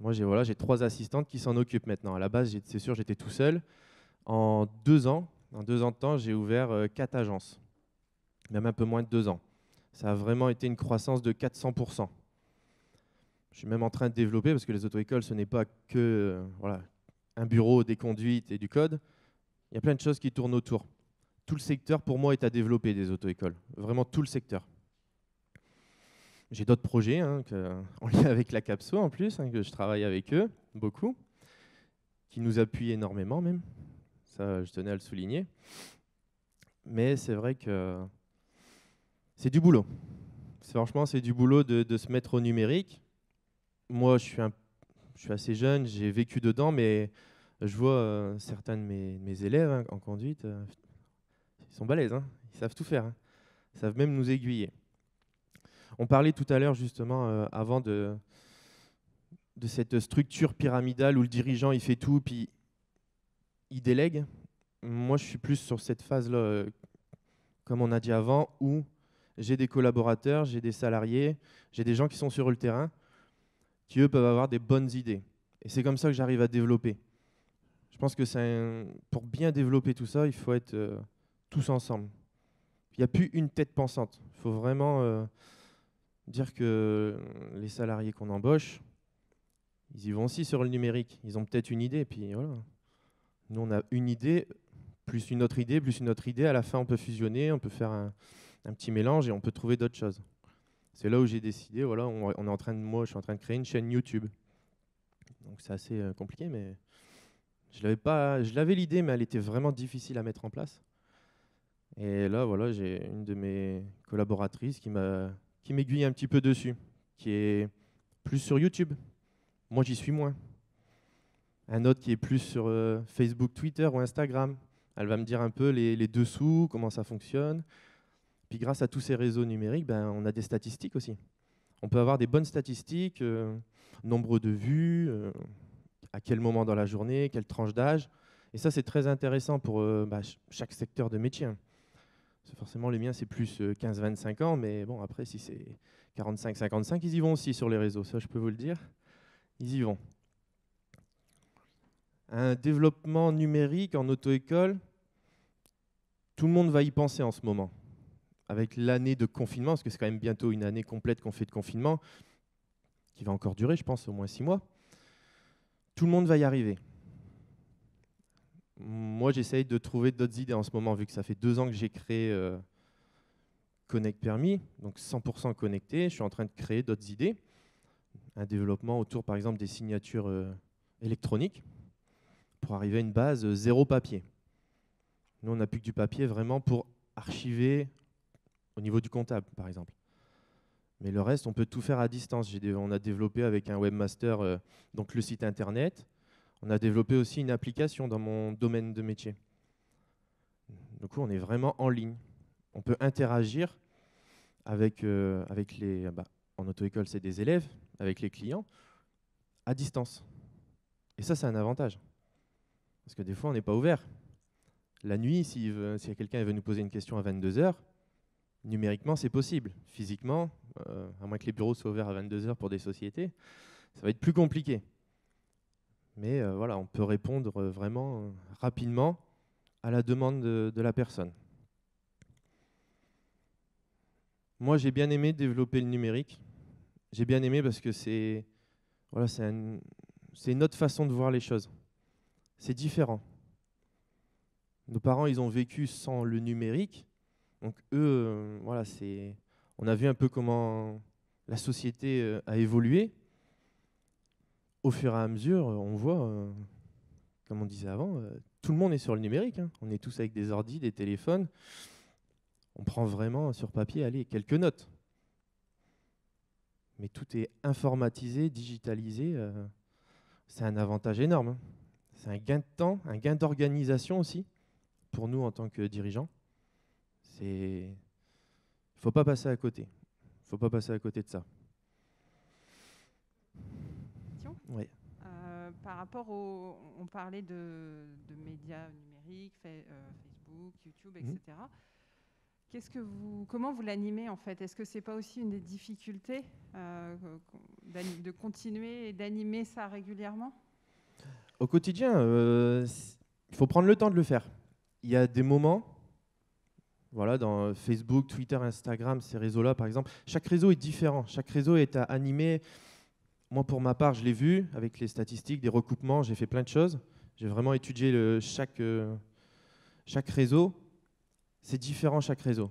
Moi, j'ai 3 assistantes qui s'en occupent maintenant. À la base, c'est sûr, j'étais tout seul. En 2 ans de temps, j'ai ouvert 4 agences, même un peu moins de 2 ans. Ça a vraiment été une croissance de 400%. Je suis même en train de développer, parce que les auto-écoles, ce n'est pas que... voilà, un bureau, des conduites et du code, il y a plein de choses qui tournent autour. Tout le secteur, pour moi, est à développer des auto-écoles. Vraiment tout le secteur. J'ai d'autres projets en lien avec la Capso, en plus, que je travaille avec eux, beaucoup, qui nous appuient énormément même. Ça, je tenais à le souligner. Mais c'est vrai que c'est du boulot. Franchement, c'est du boulot de se mettre au numérique. Moi, je suis assez jeune, j'ai vécu dedans, mais je vois certains de mes élèves en conduite, ils sont balèzes, ils savent tout faire, ils savent même nous aiguiller. On parlait tout à l'heure justement, avant de cette structure pyramidale où le dirigeant il fait tout, puis il délègue. Moi, je suis plus sur cette phase-là comme on a dit avant, où j'ai des collaborateurs, j'ai des salariés, j'ai des gens qui sont sur le terrain, qui eux peuvent avoir des bonnes idées. Et c'est comme ça que j'arrive à développer. Je pense que pour bien développer tout ça, il faut être tous ensemble. Il n'y a plus une tête pensante. Il faut vraiment dire que les salariés qu'on embauche, ils y vont aussi sur le numérique. Ils ont peut-être une idée, puis voilà. Nous, on a une idée, plus une autre idée, plus une autre idée. À la fin, on peut fusionner, on peut faire un petit mélange et on peut trouver d'autres choses. C'est là où j'ai décidé, voilà, moi, je suis en train de créer une chaîne YouTube. Donc c'est assez compliqué, mais je l'avais l'idée, mais elle était vraiment difficile à mettre en place. Et là, voilà, j'ai une de mes collaboratrices qui m'aiguille un petit peu dessus, qui est plus sur YouTube. Moi, j'y suis moins. Un autre qui est plus sur Facebook, Twitter ou Instagram. Elle va me dire un peu les dessous, comment ça fonctionne. Puis grâce à tous ces réseaux numériques, on a des statistiques aussi. On peut avoir des bonnes statistiques, nombre de vues, à quel moment dans la journée, quelle tranche d'âge. Et ça, c'est très intéressant pour chaque secteur de métier. Forcément, les miens, c'est plus 15-25 ans, mais bon, après, si c'est 45-55, ils y vont aussi sur les réseaux, ça, je peux vous le dire. Ils y vont. Un développement numérique en auto-école, tout le monde va y penser en ce moment. Avec l'année de confinement, parce que c'est quand même bientôt une année complète qu'on fait de confinement, qui va encore durer, je pense, au moins 6 mois. Tout le monde va y arriver. Moi, j'essaye de trouver d'autres idées en ce moment, vu que ça fait 2 ans que j'ai créé Connect Permis, donc 100% connecté. Je suis en train de créer d'autres idées. Un développement autour, par exemple, des signatures électroniques, pour arriver à une base 0 papier. Nous, on n'a plus que du papier vraiment pour archiver au niveau du comptable, par exemple. Mais le reste, on peut tout faire à distance. On a développé avec un webmaster donc le site internet. On a développé aussi une application dans mon domaine de métier. Du coup, on est vraiment en ligne. On peut interagir avec les... en auto-école, c'est des élèves, avec les clients, à distance. Et ça, c'est un avantage. Parce que des fois, on n'est pas ouvert. La nuit, s'il y a quelqu'un qui veut nous poser une question à 22h, numériquement, c'est possible. Physiquement, à moins que les bureaux soient ouverts à 22h pour des sociétés, ça va être plus compliqué. Mais voilà, on peut répondre vraiment rapidement à la demande de la personne. Moi, j'ai bien aimé développer le numérique. J'ai bien aimé parce que c'est une autre façon de voir les choses. C'est différent. Nos parents, ils ont vécu sans le numérique. Donc eux, on a vu un peu comment la société a évolué. Au fur et à mesure, on voit, comme on disait avant, tout le monde est sur le numérique. Hein. On est tous avec des ordis, des téléphones. On prend vraiment sur papier, quelques notes. Mais tout est informatisé, digitalisé. C'est un avantage énorme. Hein. C'est un gain de temps, un gain d'organisation aussi, pour nous en tant que dirigeants. Il ne faut pas passer à côté. Il ne faut pas passer à côté de ça. Oui. Par rapport on parlait de médias numériques, Facebook, YouTube, etc. Comment vous l'animez en fait? Est-ce que c'est pas aussi une des difficultés de continuer et d'animer ça régulièrement? Au quotidien, il faut prendre le temps de le faire. Il y a des moments, dans Facebook, Twitter, Instagram, ces réseaux-là par exemple, chaque réseau est différent, chaque réseau est à animer. Moi, pour ma part, je l'ai vu avec les statistiques, des recoupements, j'ai fait plein de choses. J'ai vraiment étudié chaque réseau. C'est différent chaque réseau.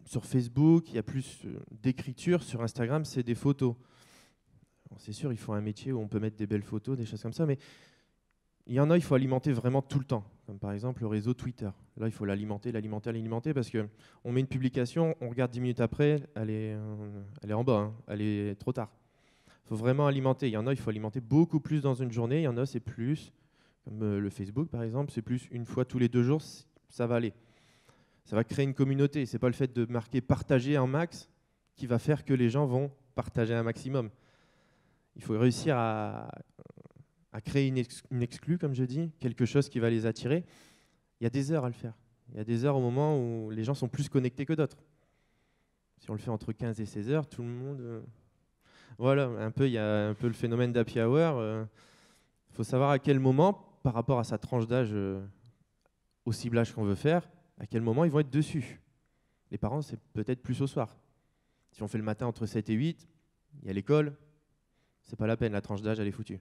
Sur Facebook, il y a plus d'écriture. Sur Instagram, c'est des photos. Bon, c'est sûr, il faut un métier où on peut mettre des belles photos, des choses comme ça, mais il y en a, il faut alimenter vraiment tout le temps. Comme par exemple le réseau Twitter. Là, il faut l'alimenter parce qu'on met une publication, on regarde 10 minutes après, elle est en bas, hein, elle est trop tard. Il faut vraiment alimenter. Il y en a, il faut alimenter beaucoup plus dans une journée. Il y en a, c'est plus, comme le Facebook par exemple, c'est plus une fois tous les 2 jours, ça va aller. Ça va créer une communauté. Ce n'est pas le fait de marquer partager un max qui va faire que les gens vont partager un maximum. Il faut réussir à créer une exclue, comme je dis, quelque chose qui va les attirer. Il y a des heures à le faire. Il y a des heures au moment où les gens sont plus connectés que d'autres. Si on le fait entre 15 et 16 heures, tout le monde... Voilà, il y a un peu le phénomène d'happy hour. Il faut savoir à quel moment, par rapport à sa tranche d'âge, au ciblage qu'on veut faire, à quel moment ils vont être dessus. Les parents, c'est peut-être plus au soir. Si on fait le matin entre 7 et 8, il y a l'école, c'est pas la peine, la tranche d'âge, elle est foutue.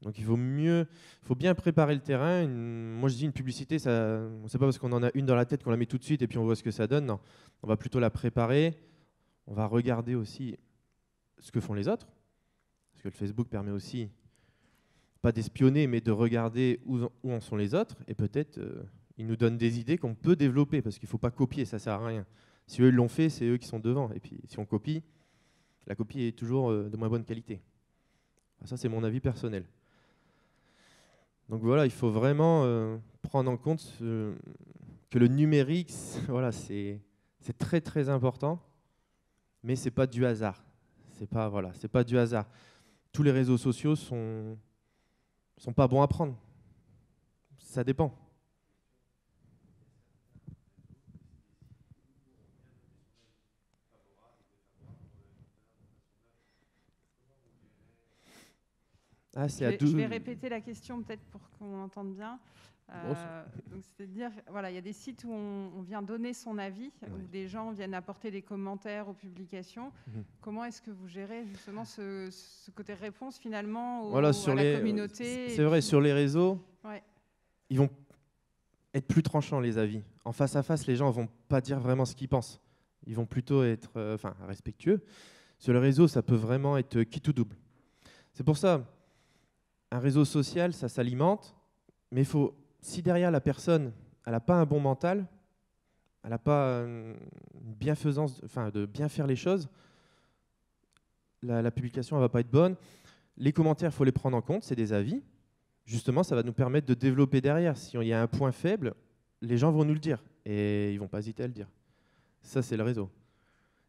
Donc il faut bien préparer le terrain. Moi je dis une publicité, c'est pas parce qu'on en a une dans la tête qu'on la met tout de suite et puis on voit ce que ça donne. Non, on va plutôt la préparer. On va regarder aussi ce que font les autres, parce que le Facebook permet aussi, pas d'espionner, mais de regarder où en sont les autres, et peut-être ils nous donnent des idées qu'on peut développer, parce qu'il ne faut pas copier, ça ne sert à rien. Si eux l'ont fait, c'est eux qui sont devant, et puis si on copie, la copie est toujours de moins bonne qualité. Ça, c'est mon avis personnel. Donc voilà, il faut vraiment prendre en compte que le numérique, voilà, c'est très très important, mais ce n'est pas du hasard. C'est pas du hasard. Tous les réseaux sociaux sont pas bons à prendre. Ça dépend. Ah, je vais répéter la question peut-être pour qu'on entende bien. Donc c'est-à-dire, voilà, il y a des sites où on vient donner son avis, où des gens viennent apporter des commentaires aux publications. Comment est-ce que vous gérez justement ce côté réponse finalement à la communauté? C'est vrai, sur les réseaux, ouais. Ils vont être plus tranchants les avis. En face à face, les gens ne vont pas dire vraiment ce qu'ils pensent. Ils vont plutôt être respectueux. Sur le réseau, ça peut vraiment être quitte ou double. C'est pour ça, un réseau social, ça s'alimente, mais il faut, si derrière la personne, elle n'a pas un bon mental, elle n'a pas une bienfaisance, de bien faire les choses, la publication ne va pas être bonne. Les commentaires, il faut les prendre en compte, c'est des avis. Justement, ça va nous permettre de développer derrière. Si il y a un point faible, les gens vont nous le dire et ils ne vont pas hésiter à le dire. Ça, c'est le réseau.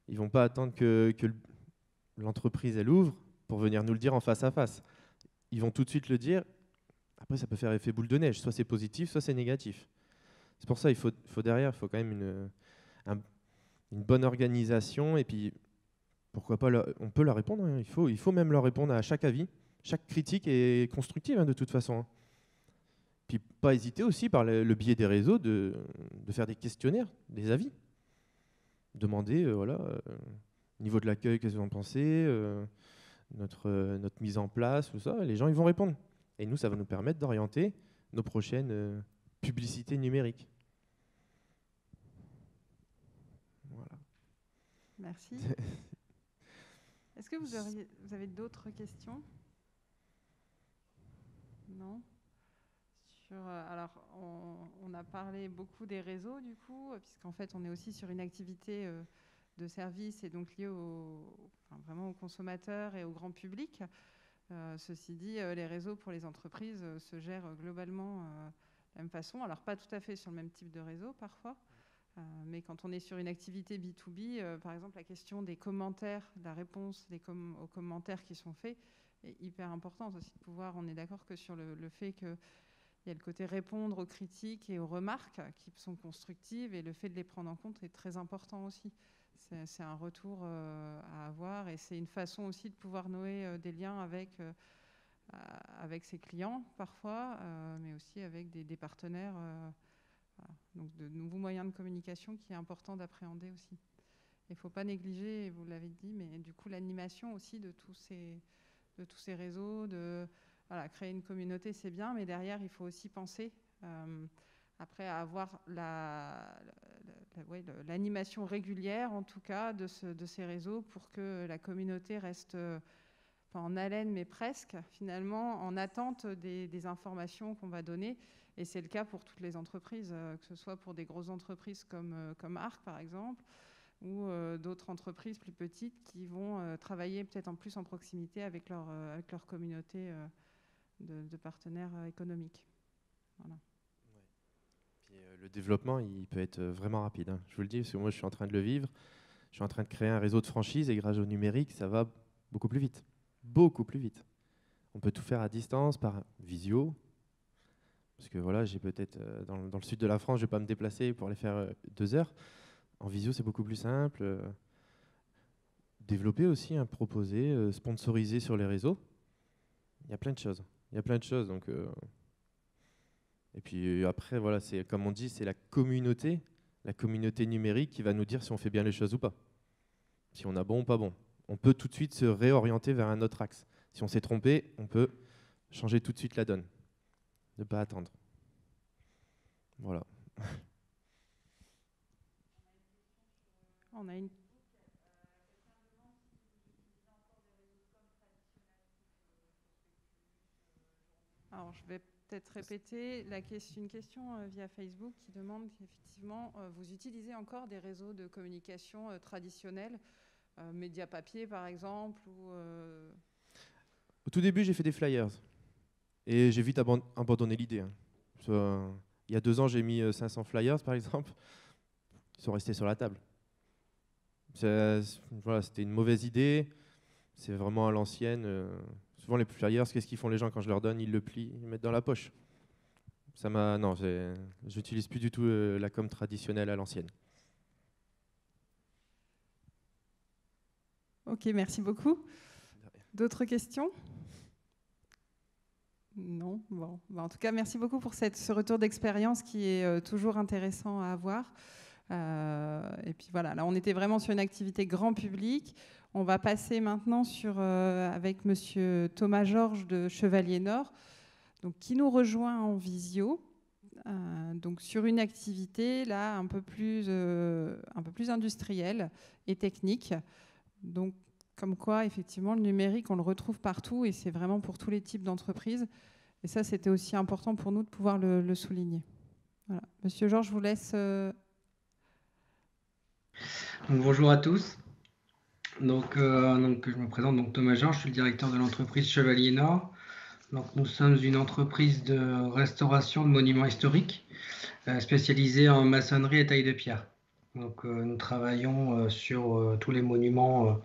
Ils ne vont pas attendre que l'entreprise elle ouvre pour venir nous le dire en face à face. Ils vont tout de suite le dire. Après, ça peut faire effet boule de neige. Soit c'est positif, soit c'est négatif. C'est pour ça qu'il faut derrière, il faut quand même une bonne organisation. Et puis, pourquoi pas, on peut leur répondre. Hein. Il faut même leur répondre à chaque avis. Chaque critique est constructive de toute façon. Hein. Puis pas hésiter aussi par le biais des réseaux de faire des questionnaires, des avis. Demander, au niveau de l'accueil, qu'est-ce que vous en pensez, notre mise en place, tout ça. Les gens ils vont répondre. Et nous, ça va nous permettre d'orienter nos prochaines publicités numériques. Voilà. Merci. Est-ce que vous avez d'autres questions ? Non. Alors, on a parlé beaucoup des réseaux, du coup, puisqu'en fait, on est aussi sur une activité de service et donc liée vraiment aux consommateurs et au grand public. Ceci dit, les réseaux pour les entreprises se gèrent globalement de la même façon. Alors, pas tout à fait sur le même type de réseau, parfois. Mais quand on est sur une activité B2B, par exemple, la question des commentaires, la réponse aux commentaires qui sont faits, est hyper importante aussi de pouvoir. On est d'accord que sur le fait qu'il y a le côté répondre aux critiques et aux remarques qui sont constructives et le fait de les prendre en compte est très important aussi. C'est un retour à avoir et c'est une façon aussi de pouvoir nouer des liens avec ses clients parfois, mais aussi avec des partenaires. Voilà. Donc de nouveaux moyens de communication qui est important d'appréhender aussi. Il ne faut pas négliger, vous l'avez dit, mais du coup l'animation aussi de tous ces réseaux, créer une communauté, c'est bien, mais derrière, il faut aussi penser après à avoir l'animation régulière, en tout cas, de ces réseaux pour que la communauté reste pas en haleine, mais presque, finalement, en attente des informations qu'on va donner. Et c'est le cas pour toutes les entreprises, que ce soit pour des grosses entreprises comme Arc, par exemple, ou d'autres entreprises plus petites qui vont travailler peut-être en plus en proximité avec leur communauté de partenaires économiques. Voilà. Ouais. Puis, le développement, il peut être vraiment rapide. Hein. Je vous le dis, parce que moi, je suis en train de le vivre. Je suis en train de créer un réseau de franchise et grâce au numérique, ça va beaucoup plus vite. Beaucoup plus vite. On peut tout faire à distance, par visio, Parce que voilà, j'ai peut-être dans le sud de la France, je ne vais pas me déplacer pour aller faire 2 heures. En visio, c'est beaucoup plus simple. Développer aussi, proposer, sponsoriser sur les réseaux. Il y a plein de choses. Il y a plein de choses. Donc, et puis après, voilà, c'est comme on dit, c'est la communauté numérique qui va nous dire si on fait bien les choses ou pas. Si on a bon ou pas bon. On peut tout de suite se réorienter vers un autre axe. Si on s'est trompé, on peut changer tout de suite la donne. Ne pas attendre. Voilà. On a une... Alors, je vais peut-être répéter une question via Facebook qui demande effectivement, vous utilisez encore des réseaux de communication traditionnels, médias papier par exemple ou, Au tout début, j'ai fait des flyers et j'ai vite abandonné l'idée. Hein. Il y a 2 ans, j'ai mis 500 flyers par exemple. Ils sont restés sur la table. Voilà, c'était une mauvaise idée. C'est vraiment à l'ancienne. Souvent, les flyers, qu'est-ce qu'ils font les gens quand je leur donne? Ils le plient, ils le mettent dans la poche. Non, j'utilise plus du tout la com traditionnelle à l'ancienne. Ok, merci beaucoup. D'autres questions? Non, bon. En tout cas, merci beaucoup pour ce retour d'expérience qui est toujours intéressant à avoir. Et puis voilà, là on était vraiment sur une activité grand public. On va passer maintenant avec monsieur Thomas Georges de Chevalier Nord, donc, qui nous rejoint en visio, donc sur une activité là un peu plus industrielle et technique. Donc comme quoi effectivement le numérique on le retrouve partout et c'est vraiment pour tous les types d'entreprises. Et ça c'était aussi important pour nous de pouvoir le souligner. Voilà. Monsieur Georges, je vous laisse... Donc, bonjour à tous. Donc, je me présente, donc Thomas Georges, je suis le directeur de l'entreprise Chevalier Nord. Donc, nous sommes une entreprise de restauration de monuments historiques spécialisée en maçonnerie et taille de pierre. Donc, nous travaillons sur tous les monuments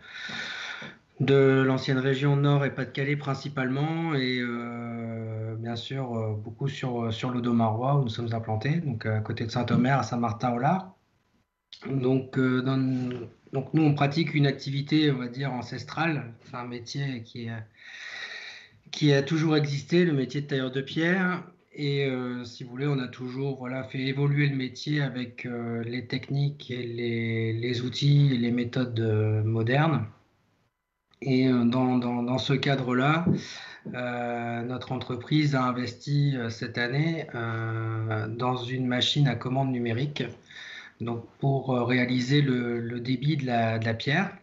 de l'ancienne région Nord et Pas-de-Calais principalement, et bien sûr beaucoup sur l'Audomarois où nous sommes implantés, donc à côté de Saint-Omer, à Saint-Martin-au-Lard. Donc, donc nous, on pratique une activité, on va dire, ancestrale. C'est un métier qui a toujours existé, le métier de tailleur de pierre. Et si vous voulez, on a toujours fait évoluer le métier avec les techniques et les outils et les méthodes modernes. Et dans ce cadre-là, notre entreprise a investi cette année dans une machine à commande numérique, donc pour réaliser le débit de la pierre.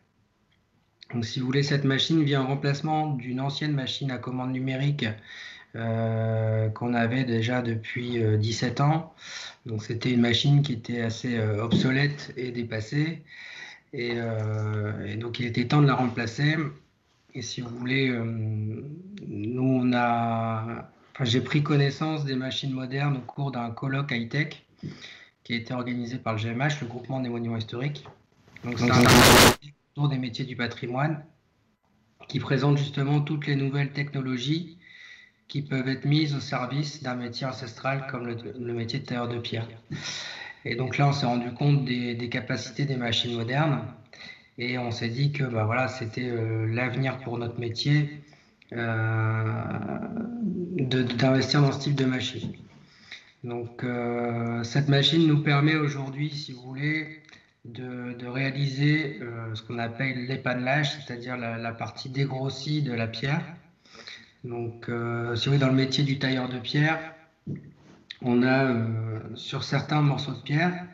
Donc, si vous voulez, cette machine vient en remplacement d'une ancienne machine à commande numérique qu'on avait déjà depuis 17 ans. Donc, c'était une machine qui était assez obsolète et dépassée. Et donc, il était temps de la remplacer. Et si vous voulez, nous, j'ai pris connaissance des machines modernes au cours d'un colloque high-tech qui a été organisé par le GMH, le groupement des monuments historiques. Donc, c'est un tour des métiers du patrimoine qui présente justement toutes les nouvelles technologies qui peuvent être mises au service d'un métier ancestral comme le métier de tailleur de pierre. Et donc là, on s'est rendu compte des capacités des machines modernes et on s'est dit que voilà, c'était l'avenir pour notre métier d'investir dans ce type de machine. Donc cette machine nous permet aujourd'hui, si vous voulez, de réaliser ce qu'on appelle l'épanelage, c'est-à-dire la partie dégrossie de la pierre. Donc si vous voulez, dans le métier du tailleur de pierre, on a sur certains morceaux de pierre,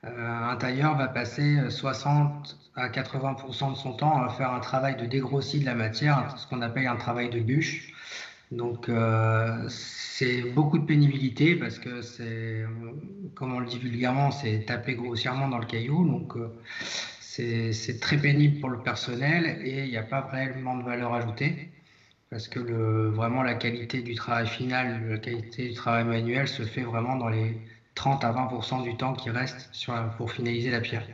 un tailleur va passer 60 à 80% de son temps à faire un travail de dégrossis de la matière, ce qu'on appelle un travail de bûche. Donc c'est beaucoup de pénibilité parce que c'est, comme on le dit vulgairement, c'est taper grossièrement dans le caillou. Donc c'est très pénible pour le personnel et il n'y a pas vraiment de valeur ajoutée parce que vraiment la qualité du travail final, la qualité du travail manuel se fait vraiment dans les 30 à 20% du temps qui reste pour finaliser la pierre.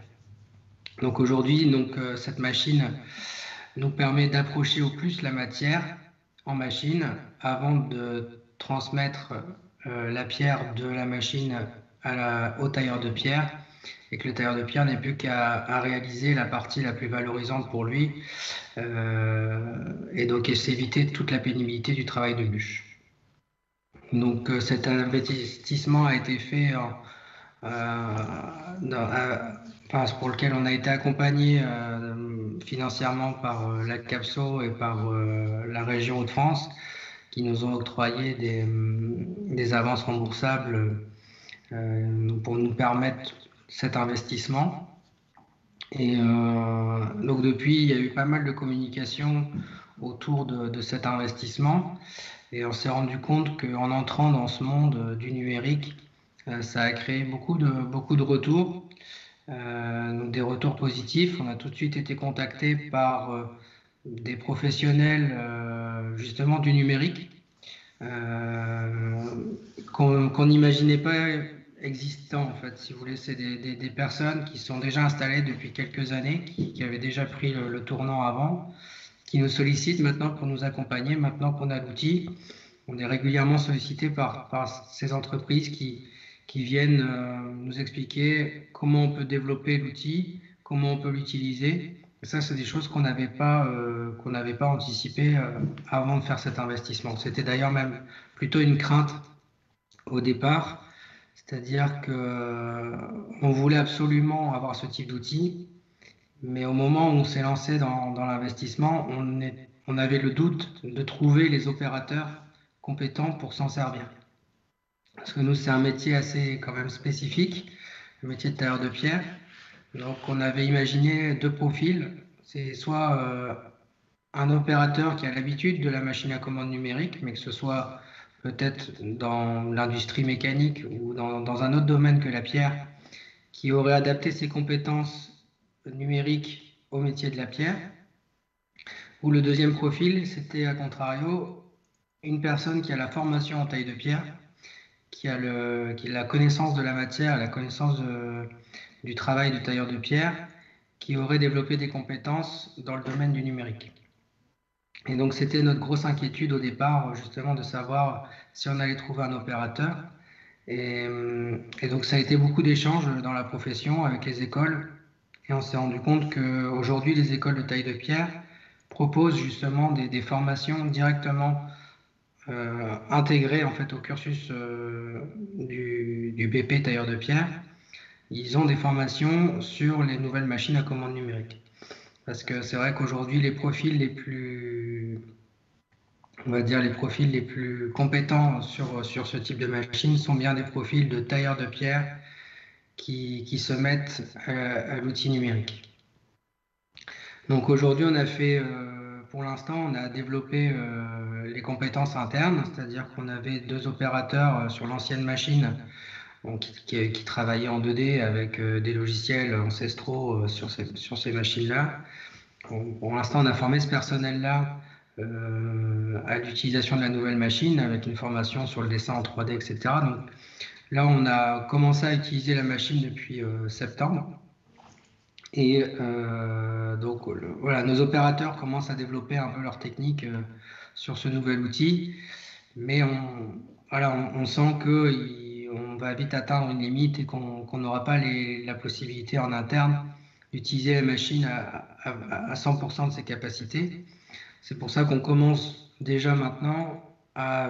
Donc aujourd'hui, cette machine nous permet d'approcher au plus la matière en machine avant de transmettre la pierre de la machine au tailleur de pierre, et que le tailleur de pierre n'est plus qu'à réaliser la partie la plus valorisante pour lui, et donc s'éviter toute la pénibilité du travail de bûche. Donc cet investissement a été fait pour lequel on a été accompagné financièrement par la CAPSO et par la région Hauts-de-France, qui nous ont octroyé des avances remboursables pour nous permettre cet investissement. Et donc depuis, il y a eu pas mal de communication autour de cet investissement, et on s'est rendu compte qu'en entrant dans ce monde du numérique, ça a créé beaucoup de retours, donc des retours positifs. On a tout de suite été contacté par des professionnels justement du numérique qu'on n'imaginait pas existants, en fait, si vous voulez. C'est des personnes qui sont déjà installées depuis quelques années, qui avaient déjà pris le tournant avant, qui nous sollicitent maintenant pour nous accompagner. Maintenant qu'on a l'outil, on est régulièrement sollicité par ces entreprises qui viennent nous expliquer comment on peut développer l'outil, comment on peut l'utiliser. Et ça, c'est des choses qu'on n'avait pas anticipées avant de faire cet investissement. C'était d'ailleurs même plutôt une crainte au départ, c'est-à-dire qu'on voulait absolument avoir ce type d'outil, mais au moment où on s'est lancé dans l'investissement, on avait le doute de trouver les opérateurs compétents pour s'en servir. Parce que nous, c'est un métier assez quand même spécifique, le métier de tailleur de pierre. Donc on avait imaginé deux profils. C'est soit un opérateur qui a l'habitude de la machine à commande numérique, mais que ce soit peut-être dans l'industrie mécanique ou dans un autre domaine que la pierre, qui aurait adapté ses compétences numériques au métier de la pierre. Ou le deuxième profil, c'était à contrario, une personne qui a la formation en taille de pierre, qui a la connaissance de la matière, la connaissance du travail du tailleur de pierre, qui aurait développé des compétences dans le domaine du numérique. Et donc c'était notre grosse inquiétude au départ, justement, de savoir si on allait trouver un opérateur. Et donc ça a été beaucoup d'échanges dans la profession avec les écoles, et on s'est rendu compte qu'aujourd'hui les écoles de taille de pierre proposent justement des formations directement intégrées en fait au cursus du BP tailleur de pierre. Ils ont des formations sur les nouvelles machines à commande numérique. Parce que c'est vrai qu'aujourd'hui, les profils les plus compétents sur ce type de machine sont bien des profils de tailleurs de pierre qui se mettent à l'outil numérique. Donc aujourd'hui, on a fait, pour l'instant, on a développé les compétences internes, c'est-à-dire qu'on avait deux opérateurs sur l'ancienne machine qui travaillaient en 2D avec des logiciels ancestraux sur ces machines-là. Pour l'instant, on a formé ce personnel-là à l'utilisation de la nouvelle machine avec une formation sur le dessin en 3D, etc. Donc là, on a commencé à utiliser la machine depuis septembre. Et donc voilà, nos opérateurs commencent à développer un peu leur technique sur ce nouvel outil. Mais on sent qu'on va vite atteindre une limite et qu'on n'aura pas la possibilité en interne d'utiliser la machine à 100% de ses capacités. C'est pour ça qu'on commence déjà maintenant à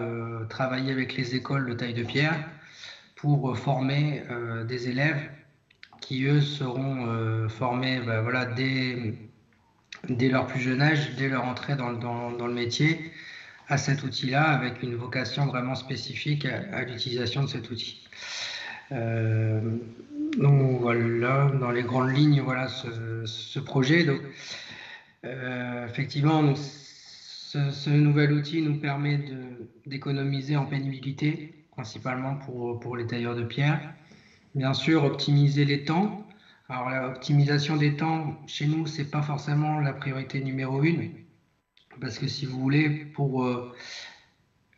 travailler avec les écoles de taille de pierre pour former des élèves qui, eux, seront formés dès leur plus jeune âge, dès leur entrée dans le métier, à cet outil-là, avec une vocation vraiment spécifique à l'utilisation de cet outil. Donc voilà, dans les grandes lignes, voilà ce projet. Donc, effectivement, donc, ce nouvel outil nous permet d'économiser en pénibilité, principalement pour les tailleurs de pierre. Bien sûr, optimiser les temps. Alors l'optimisation des temps, chez nous, c'est pas forcément la priorité numéro 1, parce que si vous voulez, pour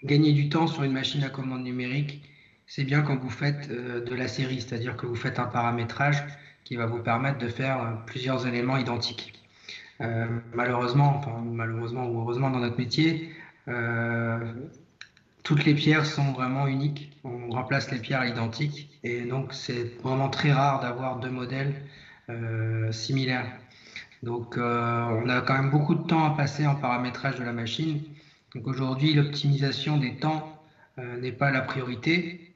gagner du temps sur une machine à commande numérique, c'est bien quand vous faites de la série, c'est-à-dire que vous faites un paramétrage qui va vous permettre de faire plusieurs éléments identiques. Malheureusement ou heureusement dans notre métier, toutes les pierres sont vraiment uniques. On remplace les pierres à l'identique. Et donc, c'est vraiment très rare d'avoir deux modèles similaires. Donc, on a quand même beaucoup de temps à passer en paramétrage de la machine. Donc, aujourd'hui, l'optimisation des temps n'est pas la priorité.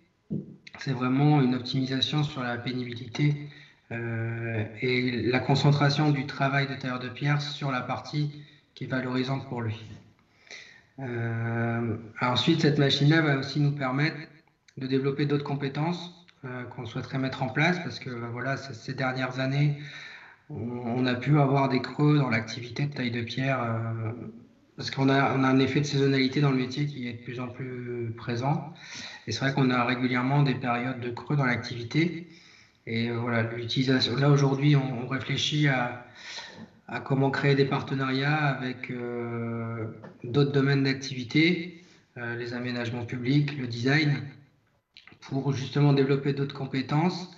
C'est vraiment une optimisation sur la pénibilité et la concentration du travail de tailleur de pierre sur la partie qui est valorisante pour lui. Ensuite, cette machine-là va aussi nous permettre de développer d'autres compétences qu'on souhaiterait mettre en place parce que voilà, ces dernières années, on a pu avoir des creux dans l'activité de taille de pierre parce qu'on a un effet de saisonnalité dans le métier qui est de plus en plus présent. Et c'est vrai qu'on a régulièrement des périodes de creux dans l'activité. Et voilà, l'utilisation. Là, aujourd'hui, on réfléchit à comment créer des partenariats avec d'autres domaines d'activité, les aménagements publics, le design, pour justement développer d'autres compétences,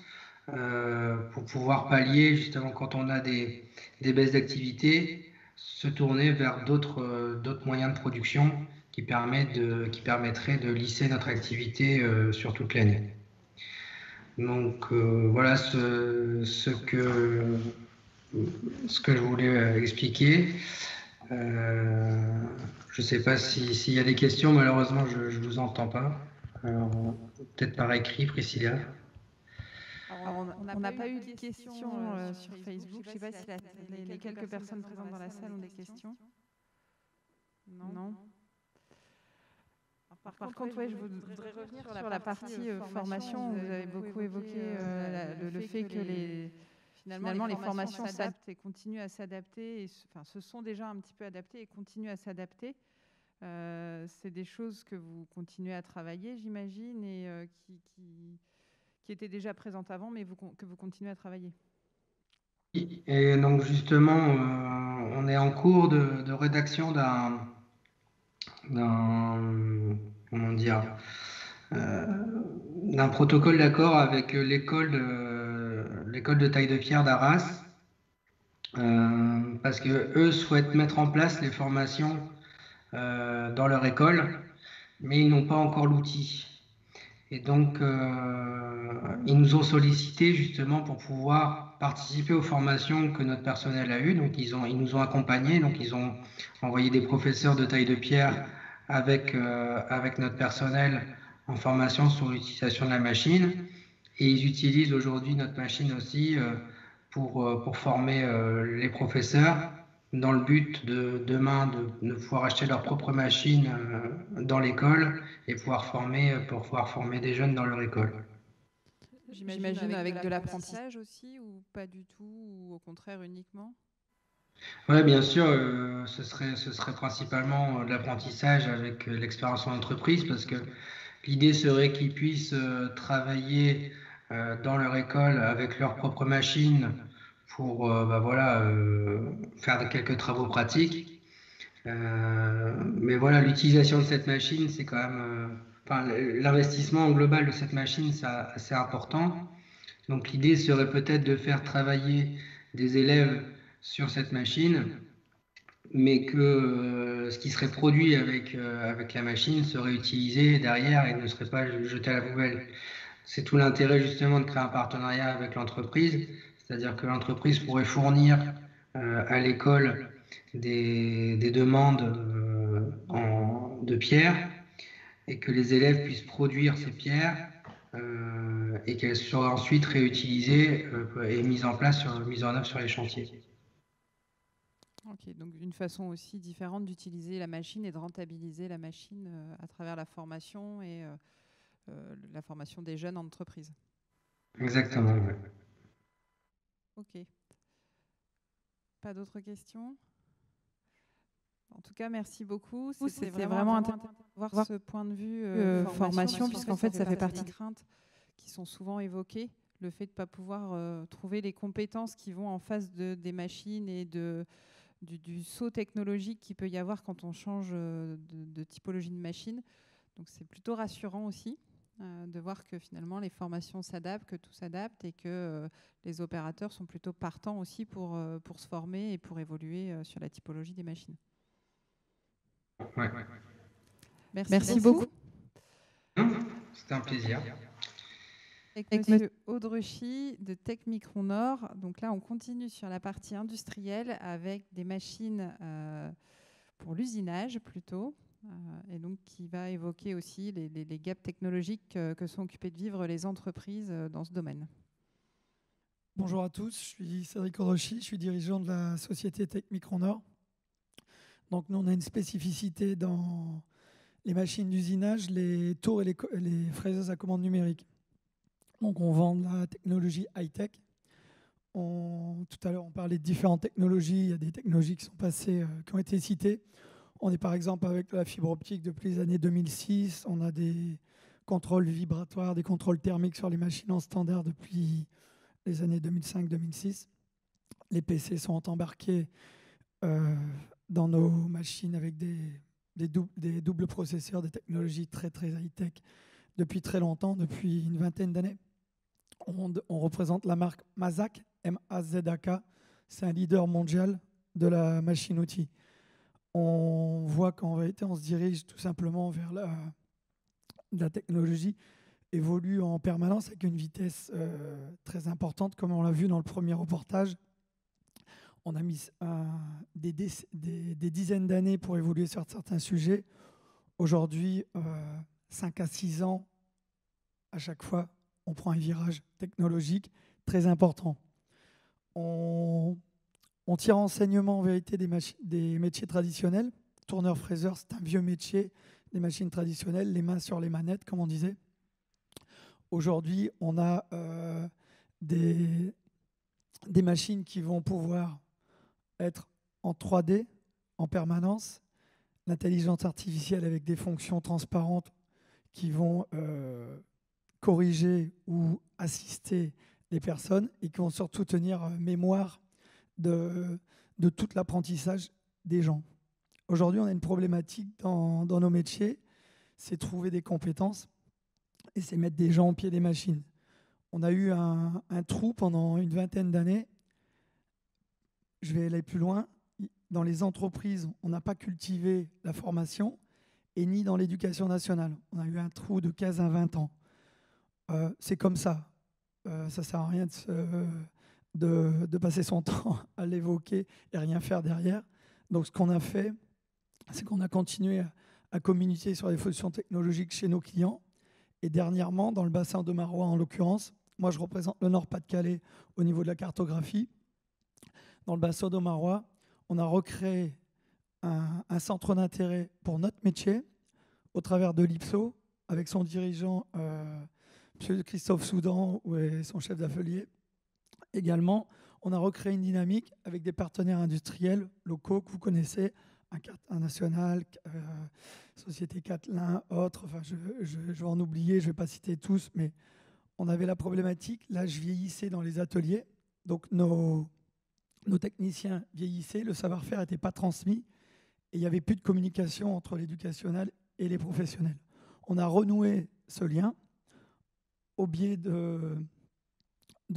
pour pouvoir pallier, justement, quand on a des baisses d'activité, se tourner vers d'autres moyens de production qui permettraient de lisser notre activité sur toute l'année. Donc voilà ce que je voulais expliquer. Je ne sais pas s'il y a des questions, malheureusement je ne vous entends pas. Peut-être par écrit, Priscilla. Alors, on n'a pas eu de questions sur Facebook. Je ne sais pas si les quelques personnes présentes dans la salle ont des questions. Non. Par contre, ouais, je voudrais revenir sur la partie formation. Vous avez beaucoup évoqué le fait que finalement, les formations s'adaptent et continuent à s'adapter. Enfin, se sont déjà un petit peu adaptées et continuent à s'adapter. C'est des choses que vous continuez à travailler, j'imagine, et qui étaient déjà présentes avant, mais que vous continuez à travailler. Et donc, justement, on est en cours de rédaction d'un protocole d'accord avec l'école de taille de pierre d'Arras, parce que eux souhaitent mettre en place les formations dans leur école, mais ils n'ont pas encore l'outil. Et donc, ils nous ont sollicité justement pour pouvoir participer aux formations que notre personnel a eues. Donc, ils nous ont accompagnés. Donc, ils ont envoyé des professeurs de taille de pierre avec notre personnel en formation sur l'utilisation de la machine. Et ils utilisent aujourd'hui notre machine aussi pour former les professeurs dans le but de demain de pouvoir acheter leur propre machine dans l'école et pouvoir former des jeunes dans leur école. J'imagine avec de l'apprentissage aussi, ou pas du tout, ou au contraire uniquement? Oui, bien sûr, ce serait principalement de l'apprentissage avec l'expérience en entreprise, parce que l'idée serait qu'ils puissent travailler dans leur école avec leur propre machine pour faire quelques travaux pratiques. Mais voilà, l'utilisation de cette machine, c'est quand même... l'investissement global de cette machine, c'est assez important. Donc l'idée serait peut-être de faire travailler des élèves sur cette machine, mais que ce qui serait produit avec la machine serait utilisé derrière et ne serait pas jeté à la poubelle. C'est tout l'intérêt justement de créer un partenariat avec l'entreprise, c'est-à-dire que l'entreprise pourrait fournir à l'école des demandes de pierres et que les élèves puissent produire ces pierres et qu'elles soient ensuite réutilisées et mises en œuvre sur les chantiers. Ok, donc une façon aussi différente d'utiliser la machine et de rentabiliser la machine à travers la formation et la formation des jeunes en entreprise. Exactement, oui. Ok. Pas d'autres questions? En tout cas, merci beaucoup. C'est vraiment intéressant de voir ce point de vue formation, puisqu'en fait, ça fait partie des craintes qui sont souvent évoquées. Le fait de ne pas pouvoir trouver les compétences qui vont en face des machines et du saut technologique qu'il peut y avoir quand on change de typologie de machine. Donc, c'est plutôt rassurant aussi de voir que finalement, les formations s'adaptent, que tout s'adapte et que les opérateurs sont plutôt partants aussi pour se former et pour évoluer sur la typologie des machines. Ouais. Merci beaucoup. C'était un plaisir. Avec Monsieur Audrechy de Techmicron Nord. Donc là, on continue sur la partie industrielle avec des machines pour l'usinage plutôt, et donc qui va évoquer aussi les gaps technologiques que sont occupées de vivre les entreprises dans ce domaine. Bonjour à tous, je suis Cédric Audrechy, je suis dirigeant de la société Techmicron Nord. Donc nous, on a une spécificité dans les machines d'usinage, les tours et les fraiseuses à commande numérique. Donc on vend de la technologie high-tech. Tout à l'heure, on parlait de différentes technologies. Il y a des technologies qui sont passées, qui ont été citées. On est par exemple avec la fibre optique depuis les années 2006. On a des contrôles vibratoires, des contrôles thermiques sur les machines en standard depuis les années 2005-2006. Les PC sont embarqués dans nos machines avec des doubles processeurs, des technologies très très high-tech depuis très longtemps, depuis une vingtaine d'années. On représente la marque Mazak, M-A-Z-A-K. C'est un leader mondial de la machine-outil. On voit qu'en réalité, on se dirige tout simplement vers la technologie évolue en permanence avec une vitesse très importante, comme on l'a vu dans le premier reportage. On a mis des dizaines d'années pour évoluer sur certains sujets. Aujourd'hui, 5 à 6 ans, à chaque fois, on prend un virage technologique très important. On tire enseignement en vérité des métiers traditionnels. Tourneur-fraiseur, c'est un vieux métier, des machines traditionnelles, les mains sur les manettes, comme on disait. Aujourd'hui, on a des machines qui vont pouvoir être en 3D en permanence, l'intelligence artificielle avec des fonctions transparentes qui vont corriger ou assister les personnes et qui vont surtout tenir mémoire de tout l'apprentissage des gens. Aujourd'hui, on a une problématique dans nos métiers, c'est trouver des compétences et c'est mettre des gens au pied des machines. On a eu un trou pendant une vingtaine d'années. Je vais aller plus loin. Dans les entreprises, on n'a pas cultivé la formation et ni dans l'éducation nationale. On a eu un trou de 15 à 20 ans. C'est comme ça. Ça ne sert à rien de passer son temps à l'évoquer et rien faire derrière. Donc ce qu'on a fait, c'est qu'on a continué à communiquer sur les solutions technologiques chez nos clients. Et dernièrement, dans le bassin de Marois en l'occurrence, moi je représente le Nord-Pas-de-Calais au niveau de la cartographie. Dans le bassin de Marois, on a recréé un centre d'intérêt pour notre métier au travers de l'IPSO avec son dirigeant M. Christophe Soudan et son chef d'atelier. Également, on a recréé une dynamique avec des partenaires industriels locaux que vous connaissez, un national, Société Catelin, autres. Enfin, je vais en oublier, je ne vais pas citer tous, mais on avait la problématique. L'âge vieillissait dans les ateliers, donc nos techniciens vieillissaient, le savoir-faire n'était pas transmis et il n'y avait plus de communication entre l'éducationnel et les professionnels. On a renoué ce lien au biais de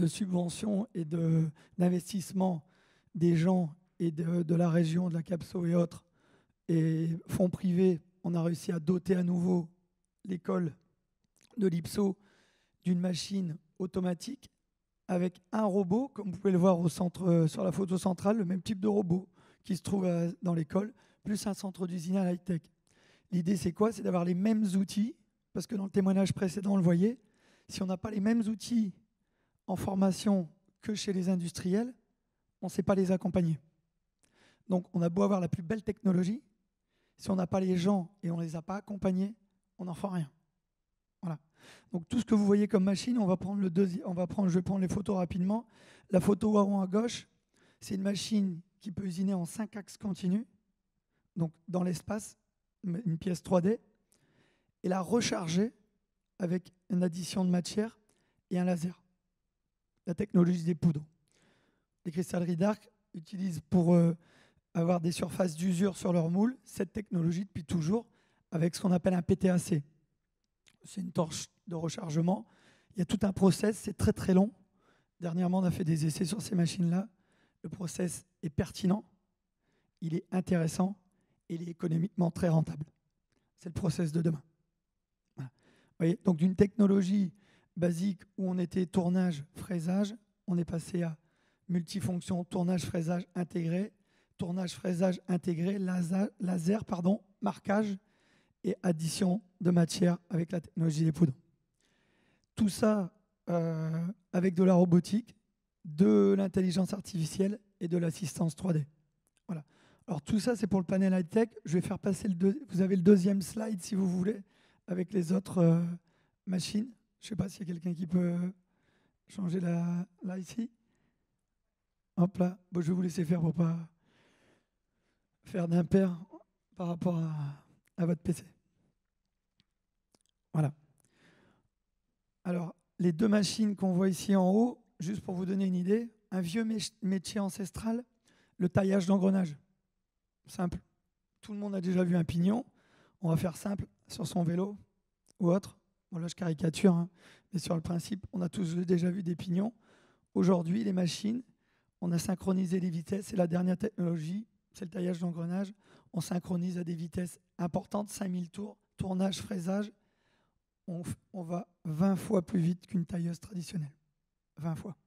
subventions et d'investissements des gens et de la région, de la CAPSO et autres, et fonds privés. On a réussi à doter à nouveau l'école de l'IPSO d'une machine automatique avec un robot, comme vous pouvez le voir au centre, sur la photo centrale, le même type de robot qui se trouve dans l'école, plus un centre d'usinage high-tech. L'idée, c'est quoi? C'est d'avoir les mêmes outils, parce que dans le témoignage précédent, on le voyait, si on n'a pas les mêmes outils en formation que chez les industriels, on ne sait pas les accompagner. Donc, on a beau avoir la plus belle technologie, si on n'a pas les gens et on ne les a pas accompagnés, on n'en fait rien. Voilà. Donc, tout ce que vous voyez comme machine, je vais prendre les photos rapidement. La photo en haut à gauche, c'est une machine qui peut usiner en 5 axes continus, donc dans l'espace, une pièce 3D, et la recharger avec une addition de matière et un laser. La technologie des poudres. Les cristalleries d'arc utilisent pour avoir des surfaces d'usure sur leur moule cette technologie depuis toujours avec ce qu'on appelle un PTAC. C'est une torche de rechargement. Il y a tout un process, c'est très très long. Dernièrement, on a fait des essais sur ces machines-là. Le process est pertinent, il est intéressant et il est économiquement très rentable. C'est le process de demain. Voilà. voyez, donc d'une technologie basique où on était tournage, fraisage, on est passé à multifonction, tournage, fraisage intégré, laser, marquage et addition de matière avec la technologie des poudres. Tout ça avec de la robotique, de l'intelligence artificielle et de l'assistance 3D. Voilà. Alors tout ça, c'est pour le panel high-tech. Je vais faire passer vous avez le deuxième slide, si vous voulez, avec les autres machines. Je ne sais pas s'il y a quelqu'un qui peut changer là ici. Hop là. Bon, je vais vous laisser faire pour ne pas faire d'impair par rapport à votre PC. Voilà. Alors, les deux machines qu'on voit ici en haut, juste pour vous donner une idée, un vieux métier ancestral, le taillage d'engrenage. Simple. Tout le monde a déjà vu un pignon. On va faire simple sur son vélo ou autre. Bon, là, je caricature, hein, mais sur le principe, on a tous déjà vu des pignons. Aujourd'hui, les machines, on a synchronisé les vitesses. C'est la dernière technologie, c'est le taillage d'engrenage. On synchronise à des vitesses importantes, 5000 tours, tournage, fraisage. On va 20 fois plus vite qu'une tailleuse traditionnelle. 20 fois.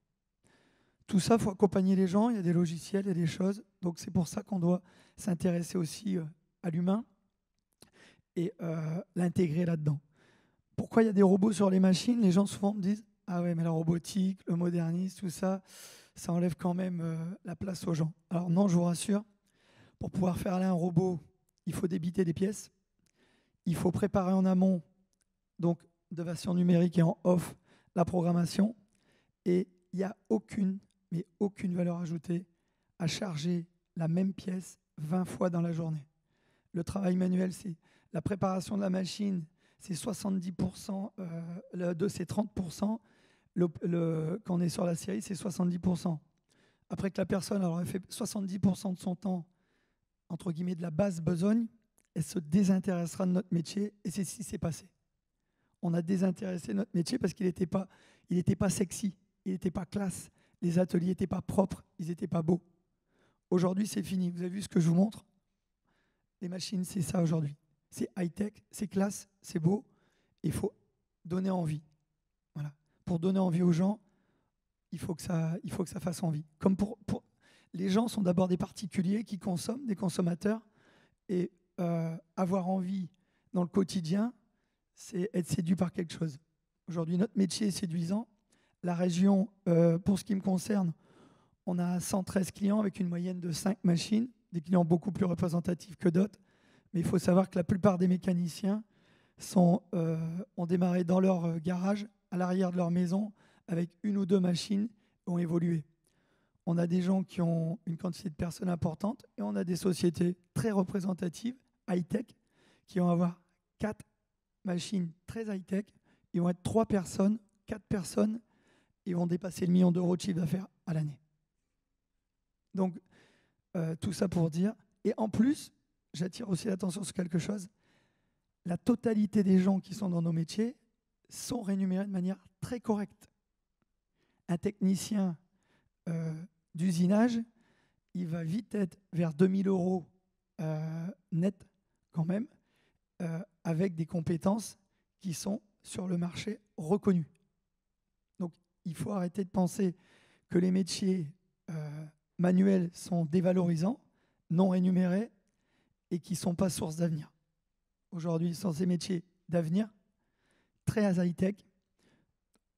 Tout ça, il faut accompagner les gens. Il y a des logiciels, il y a des choses. Donc, c'est pour ça qu'on doit s'intéresser aussi à l'humain et l'intégrer là-dedans. Pourquoi il y a des robots sur les machines? Les gens souvent me disent « Ah ouais, mais la robotique, le modernisme, tout ça, ça enlève quand même la place aux gens. » Alors non, je vous rassure, pour pouvoir faire aller un robot, il faut débiter des pièces. Il faut préparer en amont, donc de version numérique et en off, la programmation. Et il n'y a aucune valeur ajoutée à charger la même pièce 20 fois dans la journée. Le travail manuel, c'est la préparation de la machine, c'est 70%, c'est 30%. Quand on est sur la série, c'est 70%. Après que la personne aurait fait 70% de son temps, entre guillemets, de la basse besogne, elle se désintéressera de notre métier, et c'est ce qui s'est passé. On a désintéressé notre métier parce qu'il n'était pas sexy, il n'était pas classe, les ateliers n'étaient pas propres, ils n'étaient pas beaux. Aujourd'hui, c'est fini. Vous avez vu ce que je vous montre? Les machines, c'est ça aujourd'hui. C'est high-tech, c'est classe, c'est beau. Il faut donner envie. Voilà. Pour donner envie aux gens, il faut que ça fasse envie. Comme les gens sont d'abord des particuliers qui consomment, des consommateurs, et avoir envie dans le quotidien, c'est être séduit par quelque chose. Aujourd'hui, notre métier est séduisant. La région, pour ce qui me concerne, on a 113 clients avec une moyenne de 5 machines, des clients beaucoup plus représentatifs que d'autres. Mais il faut savoir que la plupart des mécaniciens ont démarré dans leur garage, à l'arrière de leur maison, avec 1 ou 2 machines, ont évolué. On a des gens qui ont une quantité de personnes importante et on a des sociétés très représentatives, high-tech, qui vont avoir 4 machines très high-tech. Ils vont être 3 personnes, 4 personnes, ils vont dépasser le million d'euros de chiffre d'affaires à l'année. Donc, tout ça pour dire. Et en plus, j'attire aussi l'attention sur quelque chose. La totalité des gens qui sont dans nos métiers sont rémunérés de manière très correcte. Un technicien d'usinage, il va vite être vers 2 000 euros net quand même, avec des compétences qui sont sur le marché reconnues. Donc, il faut arrêter de penser que les métiers manuels sont dévalorisants, non rémunérés et qui ne sont pas source d'avenir. Aujourd'hui, ce sont ces métiers d'avenir, très high-tech.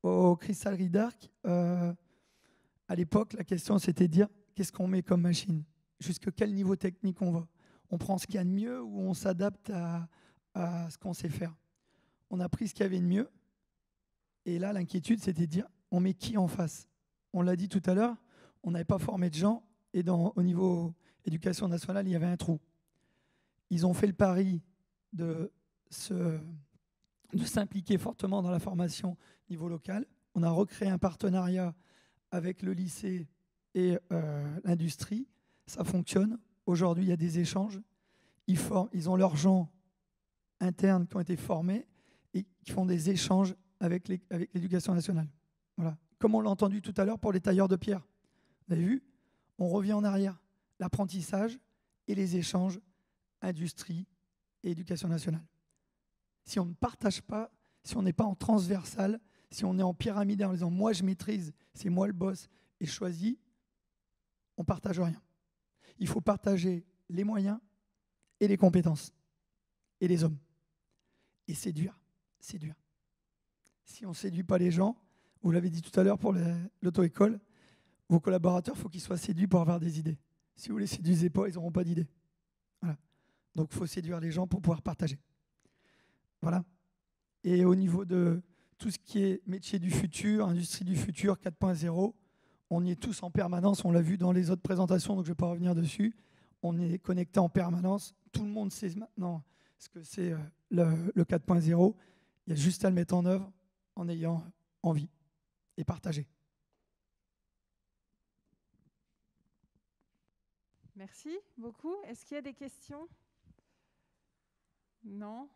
Au Cristallerie d'Arc, à l'époque, la question c'était de dire qu'est-ce qu'on met comme machine, jusqu'à quel niveau technique on va. On prend ce qu'il y a de mieux ou on s'adapte à ce qu'on sait faire. On a pris ce qu'il y avait de mieux et là, l'inquiétude c'était de dire on met qui en face. On l'a dit tout à l'heure, on n'avait pas formé de gens et au niveau éducation nationale, il y avait un trou. Ils ont fait le pari de s'impliquer fortement dans la formation au niveau local. On a recréé un partenariat avec le lycée et l'industrie. Ça fonctionne. Aujourd'hui, il y a des échanges. Ils ont leurs gens internes qui ont été formés et qui font des échanges avec l'éducation nationale. Voilà. Comme on l'a entendu tout à l'heure pour les tailleurs de pierre. Vous avez vu? On revient en arrière. L'apprentissage et les échanges industrie et éducation nationale. Si on ne partage pas, si on n'est pas en transversal, si on est en pyramidal en disant moi je maîtrise, c'est moi le boss et je choisis, on ne partage rien. Il faut partager les moyens et les compétences et les hommes. Et séduire, séduire. Si on ne séduit pas les gens, vous l'avez dit tout à l'heure pour l'auto-école, vos collaborateurs, il faut qu'ils soient séduits pour avoir des idées. Si vous ne les séduisez pas, ils n'auront pas d'idées. Voilà. Donc il faut séduire les gens pour pouvoir partager. Voilà. Et au niveau de tout ce qui est métier du futur, industrie du futur 4.0, on y est tous en permanence. On l'a vu dans les autres présentations, donc je ne vais pas revenir dessus. On est connecté en permanence. Tout le monde sait maintenant ce que c'est le 4.0. Il y a juste à le mettre en œuvre en ayant envie et partager. Merci beaucoup. Est-ce qu'il y a des questions? Non?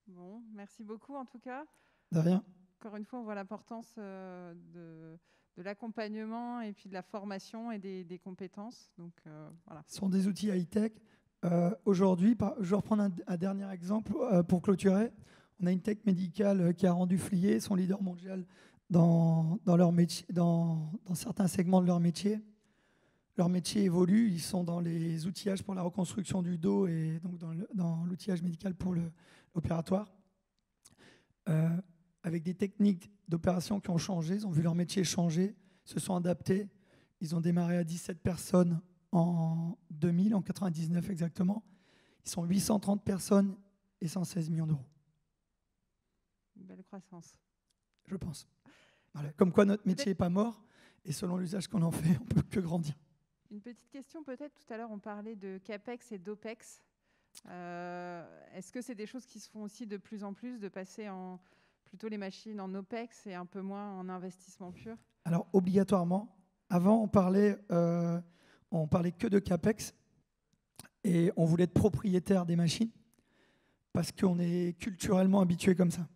Bon, merci beaucoup en tout cas. De rien. Encore une fois, on voit l'importance de l'accompagnement et puis de la formation et des compétences. Donc, voilà. Ce sont des outils high-tech. Aujourd'hui, je vais reprendre un dernier exemple pour clôturer. On a une tech médicale qui a rendu Flié son leader mondial dans leur métier, dans certains segments de leur métier. Leur métier évolue, ils sont dans les outillages pour la reconstruction du dos et donc dans l'outillage médical pour l'opératoire. Avec des techniques d'opération qui ont changé, ils ont vu leur métier changer, se sont adaptés. Ils ont démarré à 17 personnes en 2000, en 99 exactement. Ils sont 830 personnes et 116 millions d'euros. Une belle croissance. Je pense. Voilà. Comme quoi notre métier n'est pas mort et selon l'usage qu'on en fait, on ne peut que grandir. Une petite question peut-être, tout à l'heure on parlait de CAPEX et d'OPEX. Est-ce que c'est des choses qui se font aussi de plus en plus, de passer plutôt les machines en OPEX et un peu moins en investissement pur? Alors obligatoirement, avant on parlait que de CAPEX et on voulait être propriétaire des machines parce qu'on est culturellement habitué comme ça.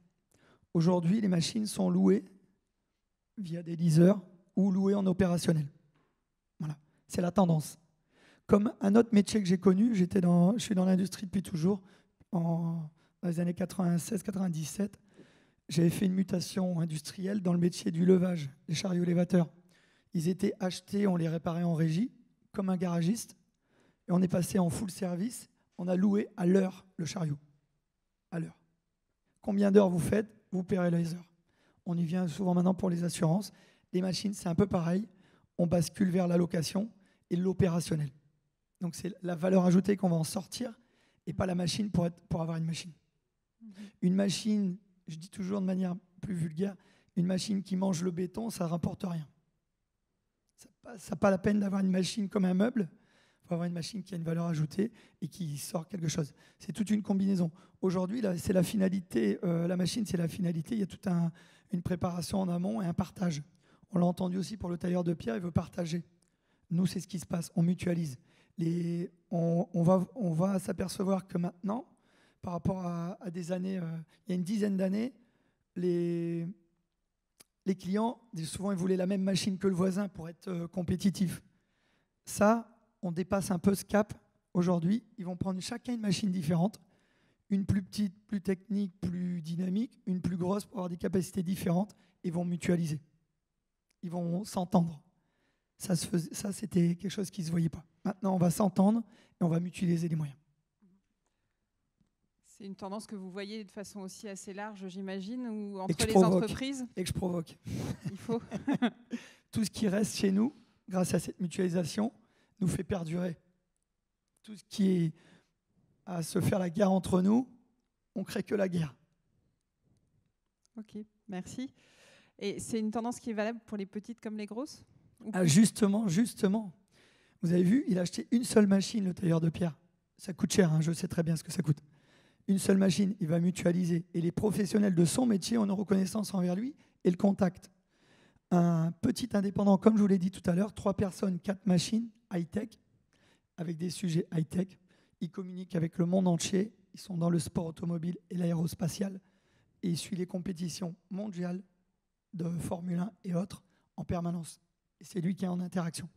Aujourd'hui, les machines sont louées via des leasers ou louées en opérationnel. Voilà, c'est la tendance. Comme un autre métier que j'ai connu, je suis dans l'industrie depuis toujours, dans les années 96-97, j'avais fait une mutation industrielle dans le métier du levage, les chariots élévateurs. Ils étaient achetés, on les réparait en régie, comme un garagiste, et on est passé en full service, on a loué à l'heure le chariot, à l'heure. Combien d'heures vous faites? Vous paierez les heures. On y vient souvent maintenant pour les assurances. Les machines, c'est un peu pareil. On bascule vers la location et l'opérationnel. Donc, c'est la valeur ajoutée qu'on va en sortir et pas la machine pour avoir une machine. Une machine, je dis toujours de manière plus vulgaire, une machine qui mange le béton, ça ne rapporte rien. Ça n'a pas la peine d'avoir une machine comme un meuble. Il faut avoir une machine qui a une valeur ajoutée et qui sort quelque chose. C'est toute une combinaison. Aujourd'hui, c'est la finalité. La machine, c'est la finalité. Il y a toute une préparation en amont et un partage. On l'a entendu aussi pour le tailleur de pierre, il veut partager. Nous, c'est ce qui se passe. On mutualise. On va s'apercevoir que maintenant, par rapport à des années, il y a une dizaine d'années, les clients, souvent, ils voulaient la même machine que le voisin pour être compétitifs. Ça, on dépasse un peu ce cap aujourd'hui. Ils vont prendre chacun une machine différente, une plus petite, plus technique, plus dynamique, une plus grosse pour avoir des capacités différentes et vont mutualiser. Ils vont s'entendre. Ça, c'était quelque chose qui ne se voyait pas. Maintenant, on va s'entendre et on va mutualiser les moyens. C'est une tendance que vous voyez de façon aussi assez large, j'imagine, ou entre les entreprises. Et que je provoque. Il faut. Tout ce qui reste chez nous, grâce à cette mutualisation, nous fait perdurer. Tout ce qui est à se faire la guerre entre nous, on ne crée que la guerre. Ok, merci. Et c'est une tendance qui est valable pour les petites comme les grosses? Justement. Vous avez vu, il a acheté une seule machine, le tailleur de pierre. Ça coûte cher, hein, je sais très bien ce que ça coûte. Une seule machine, il va mutualiser. Et les professionnels de son métier ont une reconnaissance envers lui et le contact. Un petit indépendant, comme je vous l'ai dit tout à l'heure, 3 personnes, 4 machines, high-tech, avec des sujets high-tech. Ils communiquent avec le monde entier. Ils sont dans le sport automobile et l'aérospatial. Et ils suivent les compétitions mondiales de Formule 1 et autres en permanence. Et c'est lui qui est en interaction.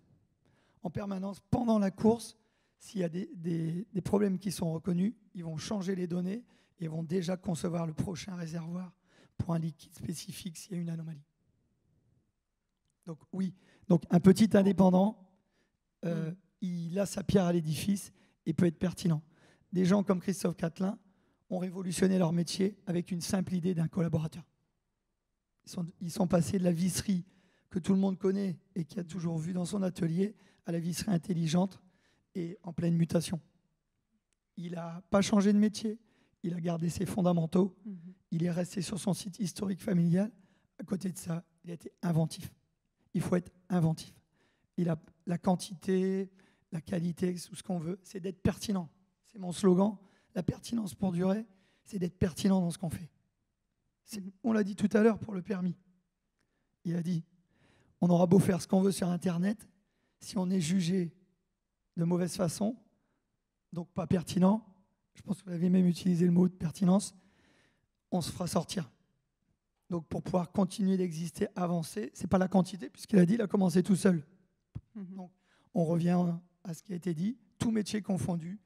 En permanence, pendant la course, s'il y a des problèmes qui sont reconnus, ils vont changer les données et vont déjà concevoir le prochain réservoir pour un liquide spécifique s'il y a une anomalie. Donc oui, donc un petit indépendant, il a sa pierre à l'édifice et peut être pertinent. Des gens comme Christophe Catelin ont révolutionné leur métier avec une simple idée d'un collaborateur. Ils sont passés de la visserie que tout le monde connaît et qui a toujours vu dans son atelier à la visserie intelligente et en pleine mutation. Il n'a pas changé de métier, il a gardé ses fondamentaux, il est resté sur son site historique familial. À côté de ça, il a été inventif. Il faut être inventif. Il a la quantité, la qualité, tout ce qu'on veut, c'est d'être pertinent. C'est mon slogan. La pertinence pour durer, c'est d'être pertinent dans ce qu'on fait. On l'a dit tout à l'heure pour le permis. Il a dit, on aura beau faire ce qu'on veut sur Internet, si on est jugé de mauvaise façon, donc pas pertinent, je pense que vous avez même utilisé le mot de pertinence, on se fera sortir. Donc pour pouvoir continuer d'exister, avancer, ce n'est pas la quantité, puisqu'il a dit, il a commencé tout seul. Donc on revient à ce qui a été dit, tout métier confondu,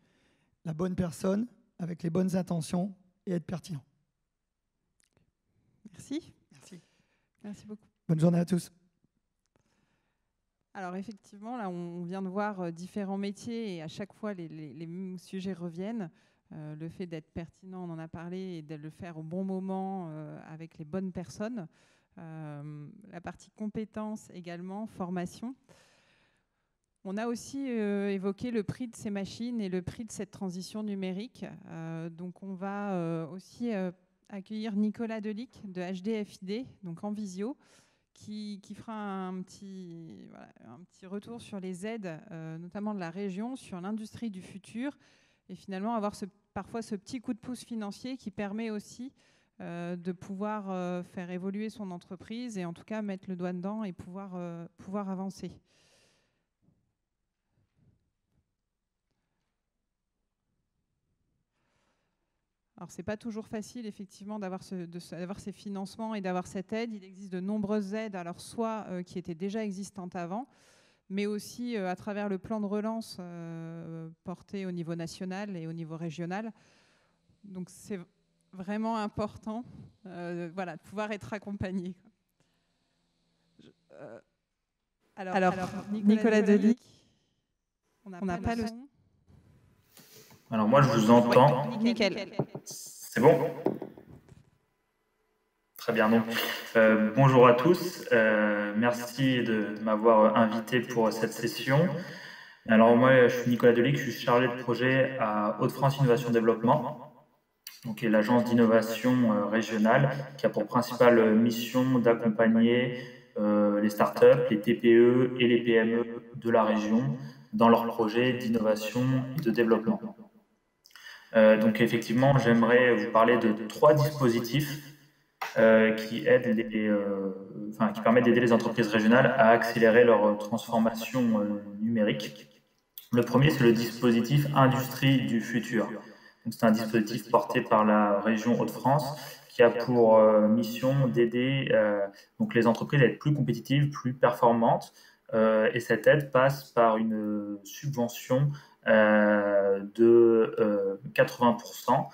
la bonne personne, avec les bonnes intentions et être pertinent. Merci. Merci. Merci beaucoup. Bonne journée à tous. Alors effectivement, là, on vient de voir différents métiers et à chaque fois, les mêmes sujets reviennent. Le fait d'être pertinent, on en a parlé, et de le faire au bon moment avec les bonnes personnes. La partie compétences également, formation. On a aussi évoqué le prix de ces machines et le prix de cette transition numérique. Donc on va aussi accueillir Nicolas Delic de HDFID, donc en visio, qui fera un petit retour sur les aides, notamment de la région, sur l'industrie du futur, et finalement avoir parfois ce petit coup de pouce financier qui permet aussi de pouvoir faire évoluer son entreprise et en tout cas mettre le doigt dedans et pouvoir avancer. Alors, ce n'est pas toujours facile, effectivement, d'avoir ces financements et d'avoir cette aide. Il existe de nombreuses aides, alors soit qui étaient déjà existantes avant, mais aussi à travers le plan de relance porté au niveau national et au niveau régional. Donc, c'est vraiment important de pouvoir être accompagné. Alors Nicolas Delic, on n'a pas le son. Alors moi, je vous entends. Oui, nickel. C'est bon? Très bien. Donc, bonjour à tous. Merci de m'avoir invité pour cette session. Alors moi, je suis Nicolas Delic, je suis chargé de projet à Hauts-de-France Innovation Développement, donc qui est l'agence d'innovation régionale qui a pour principale mission d'accompagner les startups, les TPE et les PME de la région dans leurs projets d'innovation et de développement. Donc effectivement, j'aimerais vous parler de 3 dispositifs qui permettent d'aider les entreprises régionales à accélérer leur transformation numérique. Le premier, c'est le dispositif Industrie du futur. C'est un dispositif porté par la région Hauts-de-France qui a pour mission d'aider les entreprises à être plus compétitives, plus performantes. Et cette aide passe par une subvention de 80%,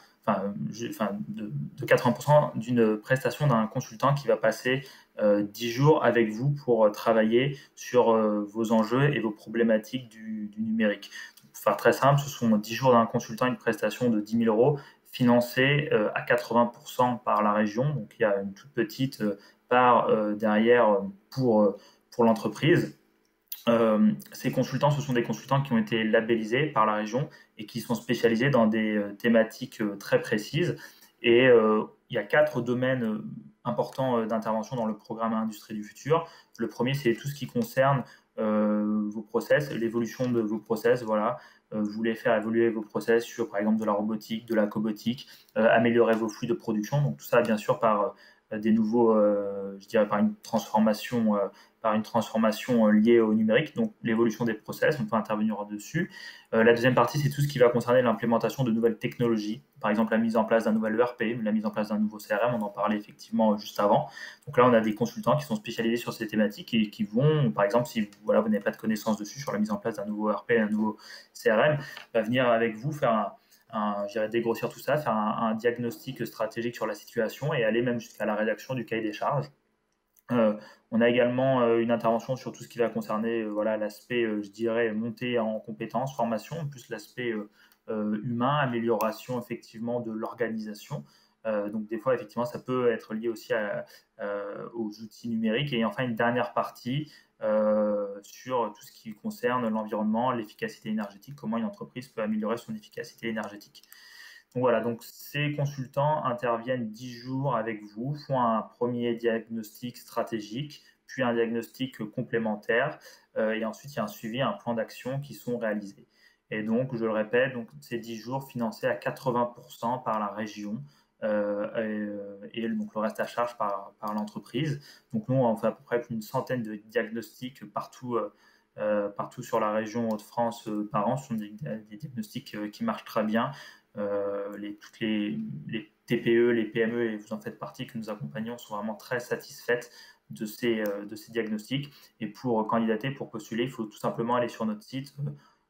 de 80% d'une prestation d'un consultant qui va passer 10 jours avec vous pour travailler sur vos enjeux et vos problématiques du numérique. Pour faire très simple, ce sont 10 jours d'un consultant, une prestation de 10 000 € financée à 80% par la région. Donc il y a une toute petite part derrière pour l'entreprise. Ces consultants, ce sont des consultants qui ont été labellisés par la région et qui sont spécialisés dans des thématiques très précises. Et il y a 4 domaines importants d'intervention dans le programme Industrie du futur. Le premier, c'est tout ce qui concerne vos process, l'évolution de vos process. Voilà. Vous voulez faire évoluer vos process sur, par exemple, de la robotique, de la cobotique, améliorer vos flux de production. Donc tout ça, bien sûr, par des nouveaux, par une transformation liée au numérique, donc l'évolution des process, on peut intervenir dessus. La deuxième partie, c'est tout ce qui va concerner l'implémentation de nouvelles technologies, par exemple la mise en place d'un nouvel ERP, la mise en place d'un nouveau CRM, on en parlait effectivement juste avant. Donc là, on a des consultants qui sont spécialisés sur ces thématiques et qui vont, par exemple, si vous n'avez pas de connaissances dessus sur la mise en place d'un nouveau ERP, un nouveau CRM, va venir avec vous faire je dirais dégrossir tout ça, faire un diagnostic stratégique sur la situation et aller même jusqu'à la rédaction du cahier des charges. On a également une intervention sur tout ce qui va concerner l'aspect, je dirais, montée en compétences, formation, plus l'aspect humain, amélioration effectivement de l'organisation. Donc des fois, effectivement, ça peut être lié aussi aux outils numériques. Et enfin, une dernière partie sur tout ce qui concerne l'environnement, l'efficacité énergétique, comment une entreprise peut améliorer son efficacité énergétique. Donc voilà, donc ces consultants interviennent 10 jours avec vous, font un premier diagnostic stratégique, puis un diagnostic complémentaire, et ensuite il y a un suivi, un plan d'action qui sont réalisés. Et donc, je le répète, donc, ces 10 jours financés à 80% par la région, et donc le reste à charge par l'entreprise. Donc nous, on fait à peu près plus d'une centaine de diagnostics partout sur la région Hauts-de-France par an. Ce sont des diagnostics qui marchent très bien. Toutes les TPE, les PME, et vous en faites partie, que nous accompagnons, sont vraiment très satisfaites de ces diagnostics. Et pour candidater, pour postuler, il faut tout simplement aller sur notre site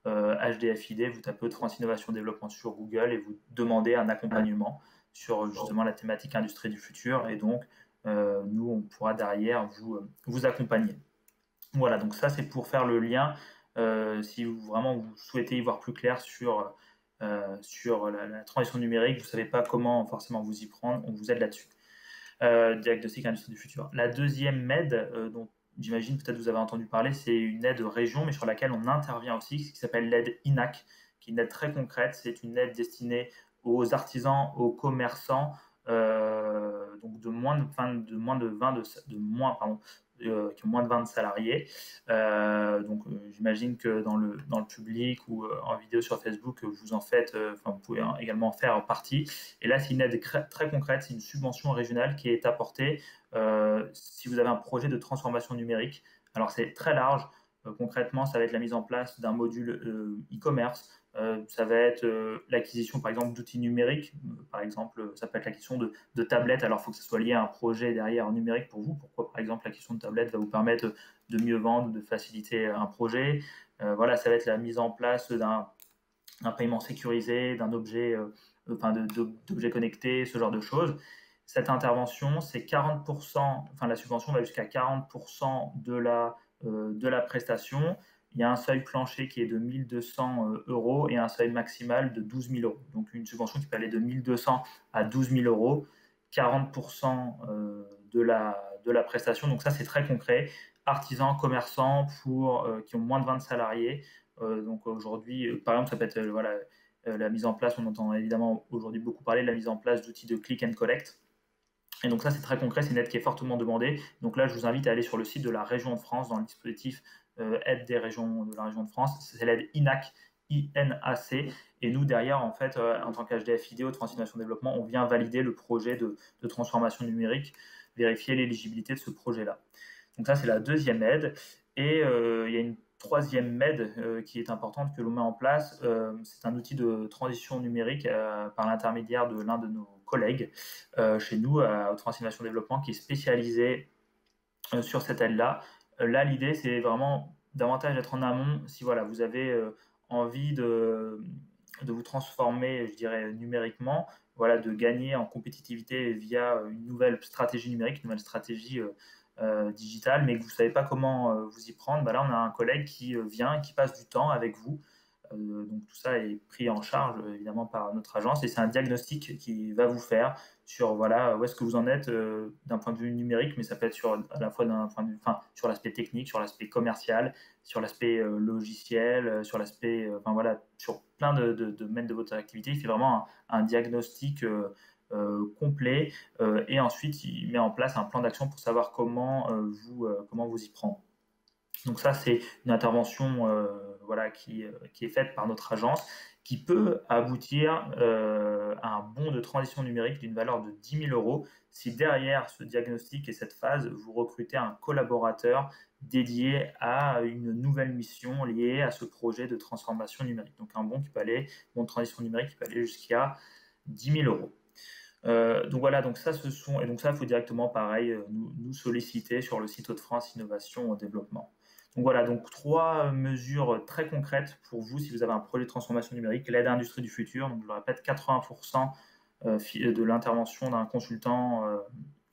HDFID, vous tapez France Innovation Développement sur Google et vous demandez un accompagnement sur justement la thématique industrie du futur. Et donc, nous, on pourra derrière vous accompagner. Voilà, donc ça, c'est pour faire le lien. Si vous souhaitez y voir plus clair sur la transition numérique, vous ne savez pas comment forcément vous y prendre, on vous aide là-dessus. Diagnostic industrie du futur. La deuxième aide, dont j'imagine peut-être vous avez entendu parler, c'est une aide région, mais sur laquelle on intervient aussi, qui s'appelle l'aide INAC, qui est une aide très concrète. C'est une aide destinée aux artisans, aux commerçants, donc qui ont moins de 20 salariés. J'imagine que dans le public ou en vidéo sur Facebook, vous en faites, vous pouvez également en faire partie. Et là, c'est une aide très concrète, c'est une subvention régionale qui est apportée si vous avez un projet de transformation numérique. Alors, c'est très large. Concrètement, ça va être la mise en place d'un module e-commerce. Ça va être l'acquisition, par exemple, d'outils numériques. Par exemple, ça peut être l'acquisition de tablettes. Alors, il faut que ça soit lié à un projet derrière numérique pour vous. Pourquoi, par exemple, l'acquisition de tablettes va vous permettre de mieux vendre, de faciliter un projet. Ça va être la mise en place d'un paiement sécurisé, d'un objet, d'objets connectés, ce genre de choses. Cette intervention, c'est 40%, la subvention va jusqu'à 40% de la prestation. Il y a un seuil plancher qui est de 1 200 € et un seuil maximal de 12 000 €. Donc une subvention qui peut aller de 1 200 à 12 000 €, 40% de la prestation. Donc ça, c'est très concret. Artisans, commerçants qui ont moins de 20 salariés. Donc aujourd'hui, par exemple, ça peut être la mise en place, on entend évidemment aujourd'hui beaucoup parler de la mise en place d'outils de click and collect. Et donc ça, c'est très concret, c'est une aide qui est fortement demandée. Donc là, je vous invite à aller sur le site de la région de France, dans le dispositif aide des régions de la région de France. C'est l'aide INAC, INAC. Et nous, derrière, en fait, en tant qu'HDFID, Haute France Innovation Développement, on vient valider le projet de transformation numérique, vérifier l'éligibilité de ce projet-là. Donc ça, c'est la deuxième aide. Et il y a une troisième aide qui est importante que l'on met en place. C'est un outil de transition numérique par l'intermédiaire de l'un de nos collègues chez nous à Haute France Innovation Développement qui est spécialisé sur cette aide-là. Là, l'idée, c'est vraiment davantage d'être en amont. Si vous avez envie de vous transformer, je dirais, numériquement, de gagner en compétitivité via une nouvelle stratégie numérique, une nouvelle stratégie digitale, mais que vous ne savez pas comment vous y prendre, là, on a un collègue qui vient, qui passe du temps avec vous. Donc tout ça est pris en charge évidemment par notre agence et c'est un diagnostic qui va vous faire sur où est-ce que vous en êtes d'un point de vue numérique, mais ça peut être à la fois d'un point de vue, sur l'aspect technique, sur l'aspect commercial, sur l'aspect logiciel, sur l'aspect sur plein de domaines de votre activité. Il fait vraiment un diagnostic complet et ensuite il met en place un plan d'action pour savoir comment vous y prendre. Donc ça, c'est une intervention qui est faite par notre agence, qui peut aboutir à un bon de transition numérique d'une valeur de 10 000 € si derrière ce diagnostic et cette phase, vous recrutez un collaborateur dédié à une nouvelle mission liée à ce projet de transformation numérique. Donc un bon de transition numérique qui peut aller jusqu'à 10 000 €. Donc ça, il faut directement pareil nous solliciter sur le site Hauts-de-France Innovation Développement. Donc voilà, donc 3 mesures très concrètes pour vous si vous avez un projet de transformation numérique. L'aide à l'industrie du futur, donc je le répète, 80% de l'intervention d'un consultant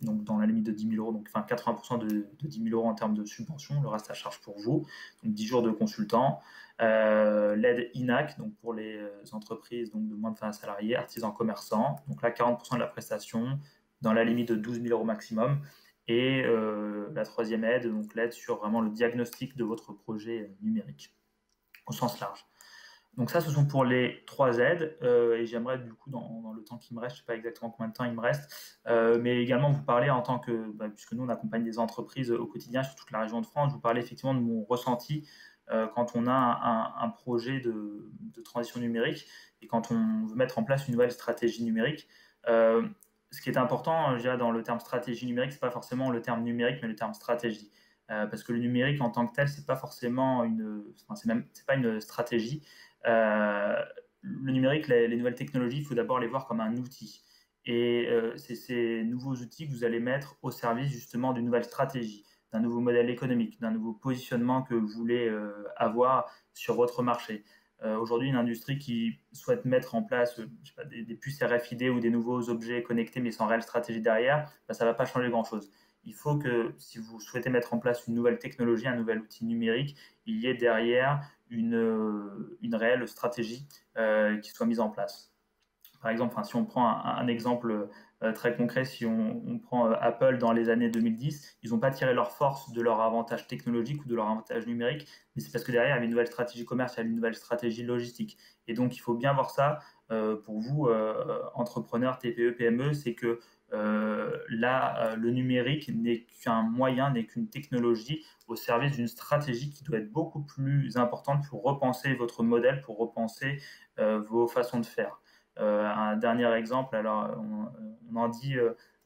donc dans la limite de 10 000 euros, donc enfin 80% de 10 000 euros en termes de subvention, le reste à charge pour vous, donc 10 jours de consultant. L'aide INAC, donc pour les entreprises donc de moins de 20 salariés, artisans, commerçants, donc là 40% de la prestation dans la limite de 12 000 euros maximum. Et la troisième aide, donc l'aide sur vraiment le diagnostic de votre projet numérique au sens large. Donc ça, ce sont pour les 3 aides. Et j'aimerais du coup, dans le temps qui me reste, je ne sais pas exactement combien de temps il me reste, mais également vous parler en tant que, puisque nous on accompagne des entreprises au quotidien sur toute la région de France, vous parler effectivement de mon ressenti quand on a un projet de transition numérique et quand on veut mettre en place une nouvelle stratégie numérique. Ce qui est important, je dirais, dans le terme stratégie numérique, c'est pas forcément le terme numérique, mais le terme stratégie. Parce que le numérique en tant que tel, c'est pas forcément c'est pas une stratégie. Le numérique, les nouvelles technologies, il faut d'abord les voir comme un outil. Et c'est ces nouveaux outils que vous allez mettre au service justement d'une nouvelle stratégie, d'un nouveau modèle économique, d'un nouveau positionnement que vous voulez avoir sur votre marché. Aujourd'hui, une industrie qui souhaite mettre en place je sais pas, des puces RFID ou des nouveaux objets connectés mais sans réelle stratégie derrière, ça ne va pas changer grand-chose. Il faut que si vous souhaitez mettre en place une nouvelle technologie, un nouvel outil numérique, il y ait derrière une réelle stratégie qui soit mise en place. Par exemple, si on prend un exemple très concret, si on prend Apple dans les années 2010, ils n'ont pas tiré leur force de leur avantage technologique ou de leur avantage numérique, mais c'est parce que derrière, il y avait une nouvelle stratégie commerciale, une nouvelle stratégie logistique. Et donc, il faut bien voir ça pour vous, entrepreneurs, TPE, PME, c'est que là, le numérique n'est qu'un moyen, n'est qu'une technologie au service d'une stratégie qui doit être beaucoup plus importante pour repenser votre modèle, pour repenser vos façons de faire. Un dernier exemple, alors on en dit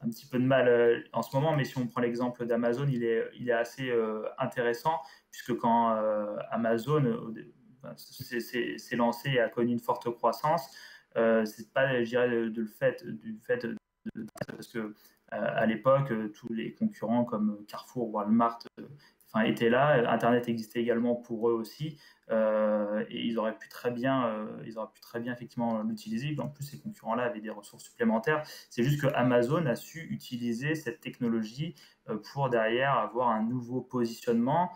un petit peu de mal en ce moment, mais si on prend l'exemple d'Amazon, il est assez intéressant, puisque quand Amazon s'est lancé et a connu une forte croissance, c'est pas, je dirais, du fait parce que à l'époque, tous les concurrents comme Carrefour, Walmart étaient là. Internet existait également pour eux aussi, et ils auraient pu très bien effectivement l'utiliser. En plus, ces concurrents-là avaient des ressources supplémentaires. C'est juste que Amazon a su utiliser cette technologie pour derrière avoir un nouveau positionnement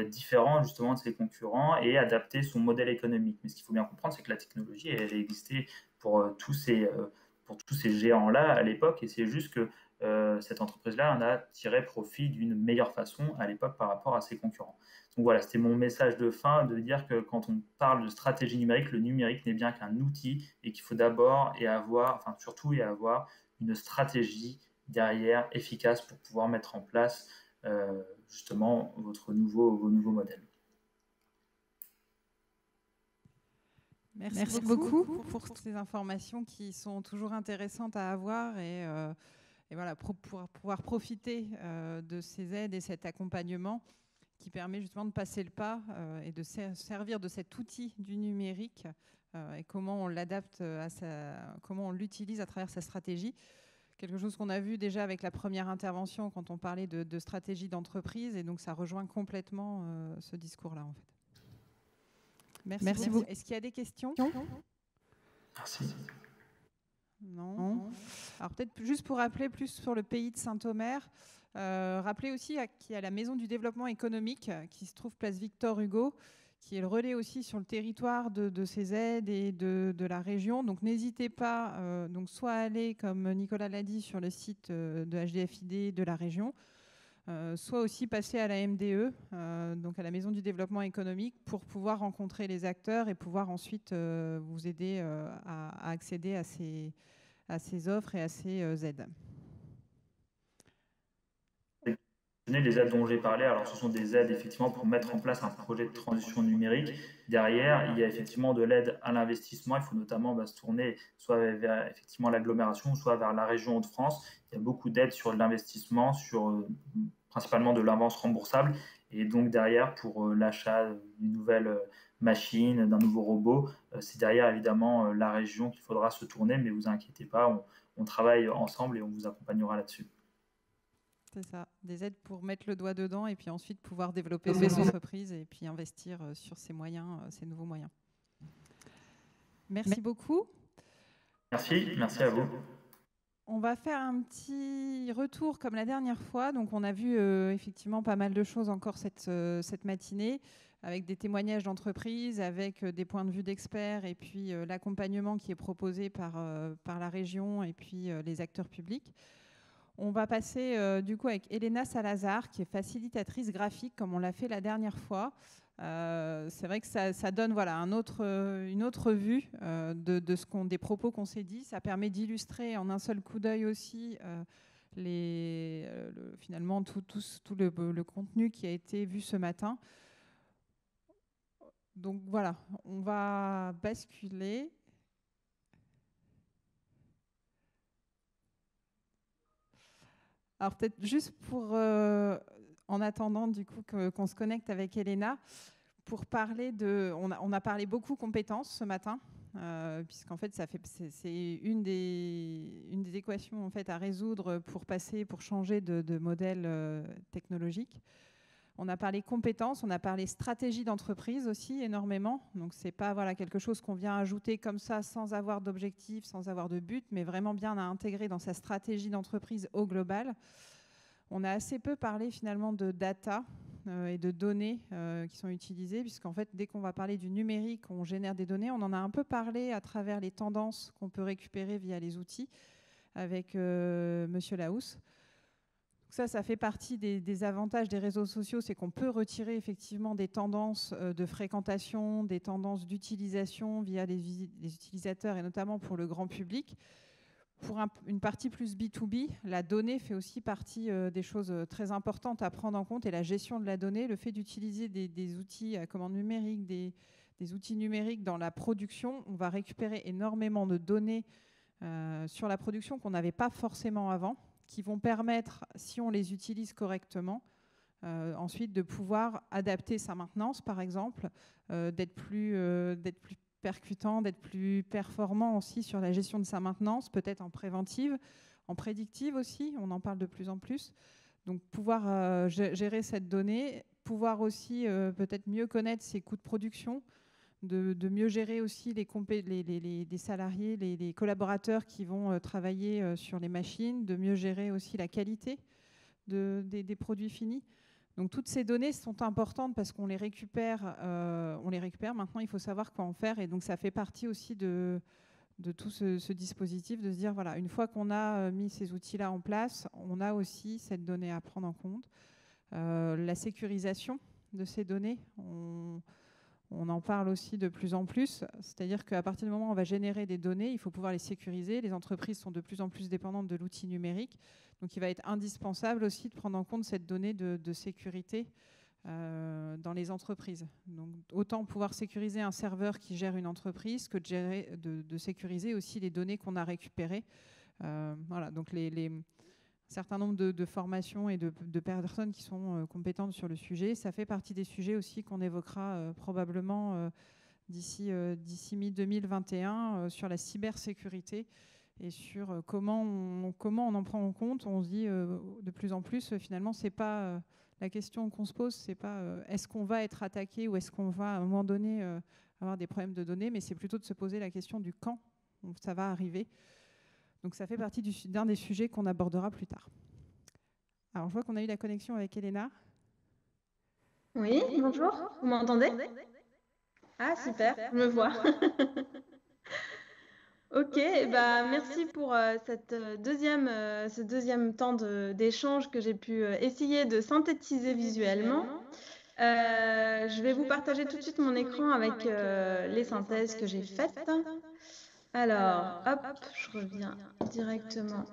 différent justement de ses concurrents et adapter son modèle économique. Mais ce qu'il faut bien comprendre, c'est que la technologie, elle existait pour tous ces géants-là à l'époque, et c'est juste que cette entreprise-là en a tiré profit d'une meilleure façon à l'époque par rapport à ses concurrents. Donc voilà, c'était mon message de fin, de dire que quand on parle de stratégie numérique, le numérique n'est bien qu'un outil et qu'il faut d'abord surtout avoir une stratégie derrière efficace pour pouvoir mettre en place justement vos nouveaux modèles. Merci beaucoup pour ces informations qui sont toujours intéressantes à avoir et voilà, pour pouvoir profiter de ces aides et cet accompagnement qui permet justement de passer le pas et de servir de cet outil du numérique et comment on l'adapte comment on l'utilise à travers sa stratégie. Quelque chose qu'on a vu déjà avec la première intervention quand on parlait de stratégie d'entreprise, et donc ça rejoint complètement ce discours-là en fait. Merci beaucoup. Est-ce qu'il y a des questions ? Merci. Non. Alors peut-être juste pour rappeler plus sur le pays de Saint-Omer, rappeler aussi qu'il y a la Maison du développement économique qui se trouve place Victor Hugo, qui est le relais aussi sur le territoire de ces aides et de la région. Donc n'hésitez pas, donc soit à aller, comme Nicolas l'a dit, sur le site de HDFiD de la région, soit aussi passer à la MDE, donc à la Maison du développement économique, pour pouvoir rencontrer les acteurs et pouvoir ensuite vous aider à accéder à ces offres et à ces aides. Les aides dont j'ai parlé, alors ce sont des aides effectivement pour mettre en place un projet de transition numérique. Derrière, il y a effectivement de l'aide à l'investissement. Il faut notamment se tourner soit vers effectivement l'agglomération, soit vers la région Hauts-de-France. Il y a beaucoup d'aides sur l'investissement, sur principalement de l'avance remboursable. Et donc derrière, pour l'achat d'une nouvelle machine, d'un nouveau robot, c'est derrière évidemment la région qu'il faudra se tourner. Mais vous inquiétez pas, on travaille ensemble et on vous accompagnera là-dessus. C'est ça, des aides pour mettre le doigt dedans et puis ensuite pouvoir développer ses entreprises et puis investir sur ces moyens, ces nouveaux moyens. Merci beaucoup. Merci à vous. On va faire un petit retour comme la dernière fois. Donc, on a vu effectivement pas mal de choses encore cette matinée, avec des témoignages d'entreprises, avec des points de vue d'experts et puis l'accompagnement qui est proposé par la région et puis les acteurs publics. On va passer du coup avec Elena Salazar, qui est facilitatrice graphique, comme on l'a fait la dernière fois. C'est vrai que ça donne voilà, une autre vue des propos qu'on s'est dit. Ça permet d'illustrer en un seul coup d'œil aussi finalement tout le contenu qui a été vu ce matin. Donc voilà, on va basculer. Alors peut-être juste pour, en attendant du coup qu'on se connecte avec Elena, pour parler on a parlé beaucoup compétences ce matin, puisqu'en fait c'est une des équations en fait à résoudre pour changer de modèle technologique. On a parlé compétences, on a parlé stratégie d'entreprise aussi énormément. Donc c'est pas voilà quelque chose qu'on vient ajouter comme ça sans avoir d'objectif, sans avoir de but, mais vraiment bien à intégrer dans sa stratégie d'entreprise au global. On a assez peu parlé finalement de data et de données qui sont utilisées, puisqu'en fait dès qu'on va parler du numérique, on génère des données. On en a un peu parlé à travers les tendances qu'on peut récupérer via les outils avec Monsieur Lahousse. Ça fait partie des avantages des réseaux sociaux, c'est qu'on peut retirer effectivement des tendances de fréquentation, des tendances d'utilisation via les utilisateurs et notamment pour le grand public. Pour une partie plus B2B, la donnée fait aussi partie des choses très importantes à prendre en compte et la gestion de la donnée, le fait d'utiliser des outils à commande numérique, des outils numériques dans la production, on va récupérer énormément de données sur la production qu'on n'avait pas forcément avant, qui vont permettre, si on les utilise correctement, ensuite de pouvoir adapter sa maintenance, par exemple, d'être plus percutant, d'être plus performant aussi sur la gestion de sa maintenance, peut-être en préventive, en prédictive aussi, on en parle de plus en plus. Donc pouvoir gérer cette donnée, pouvoir aussi peut-être mieux connaître ses coûts de production, de mieux gérer aussi les salariés, les collaborateurs qui vont travailler sur les machines, de mieux gérer aussi la qualité des produits finis. Donc toutes ces données sont importantes parce qu'on les récupère. Maintenant, il faut savoir quoi en faire. Et donc ça fait partie aussi de tout ce dispositif, de se dire, voilà, une fois qu'on a mis ces outils-là en place, on a aussi cette donnée à prendre en compte. La sécurisation de ces données, on en parle aussi de plus en plus, c'est-à-dire qu'à partir du moment où on va générer des données, il faut pouvoir les sécuriser. Les entreprises sont de plus en plus dépendantes de l'outil numérique, donc il va être indispensable aussi de prendre en compte cette donnée de sécurité dans les entreprises. Donc autant pouvoir sécuriser un serveur qui gère une entreprise que de sécuriser aussi les données qu'on a récupérées. Voilà, donc certain nombre de formations et de personnes qui sont compétentes sur le sujet. Ça fait partie des sujets aussi qu'on évoquera probablement d'ici mi-2021 sur la cybersécurité et sur comment on en prend en compte. On se dit de plus en plus, finalement, c'est pas la question qu'on se pose, c'est pas est-ce qu'on va être attaqué ou est-ce qu'on va à un moment donné avoir des problèmes de données, mais c'est plutôt de se poser la question du quand ça va arriver. Donc ça fait partie d'un des sujets qu'on abordera plus tard. Alors je vois qu'on a eu la connexion avec Elena. Oui, bonjour, vous m'entendez? Ah super, je me vois. Ok, bah, merci pour ce deuxième temps d'échange que j'ai pu essayer de synthétiser visuellement. Je vais vous partager tout de suite mon écran avec les synthèses que j'ai faites. Alors, hop, je reviens directement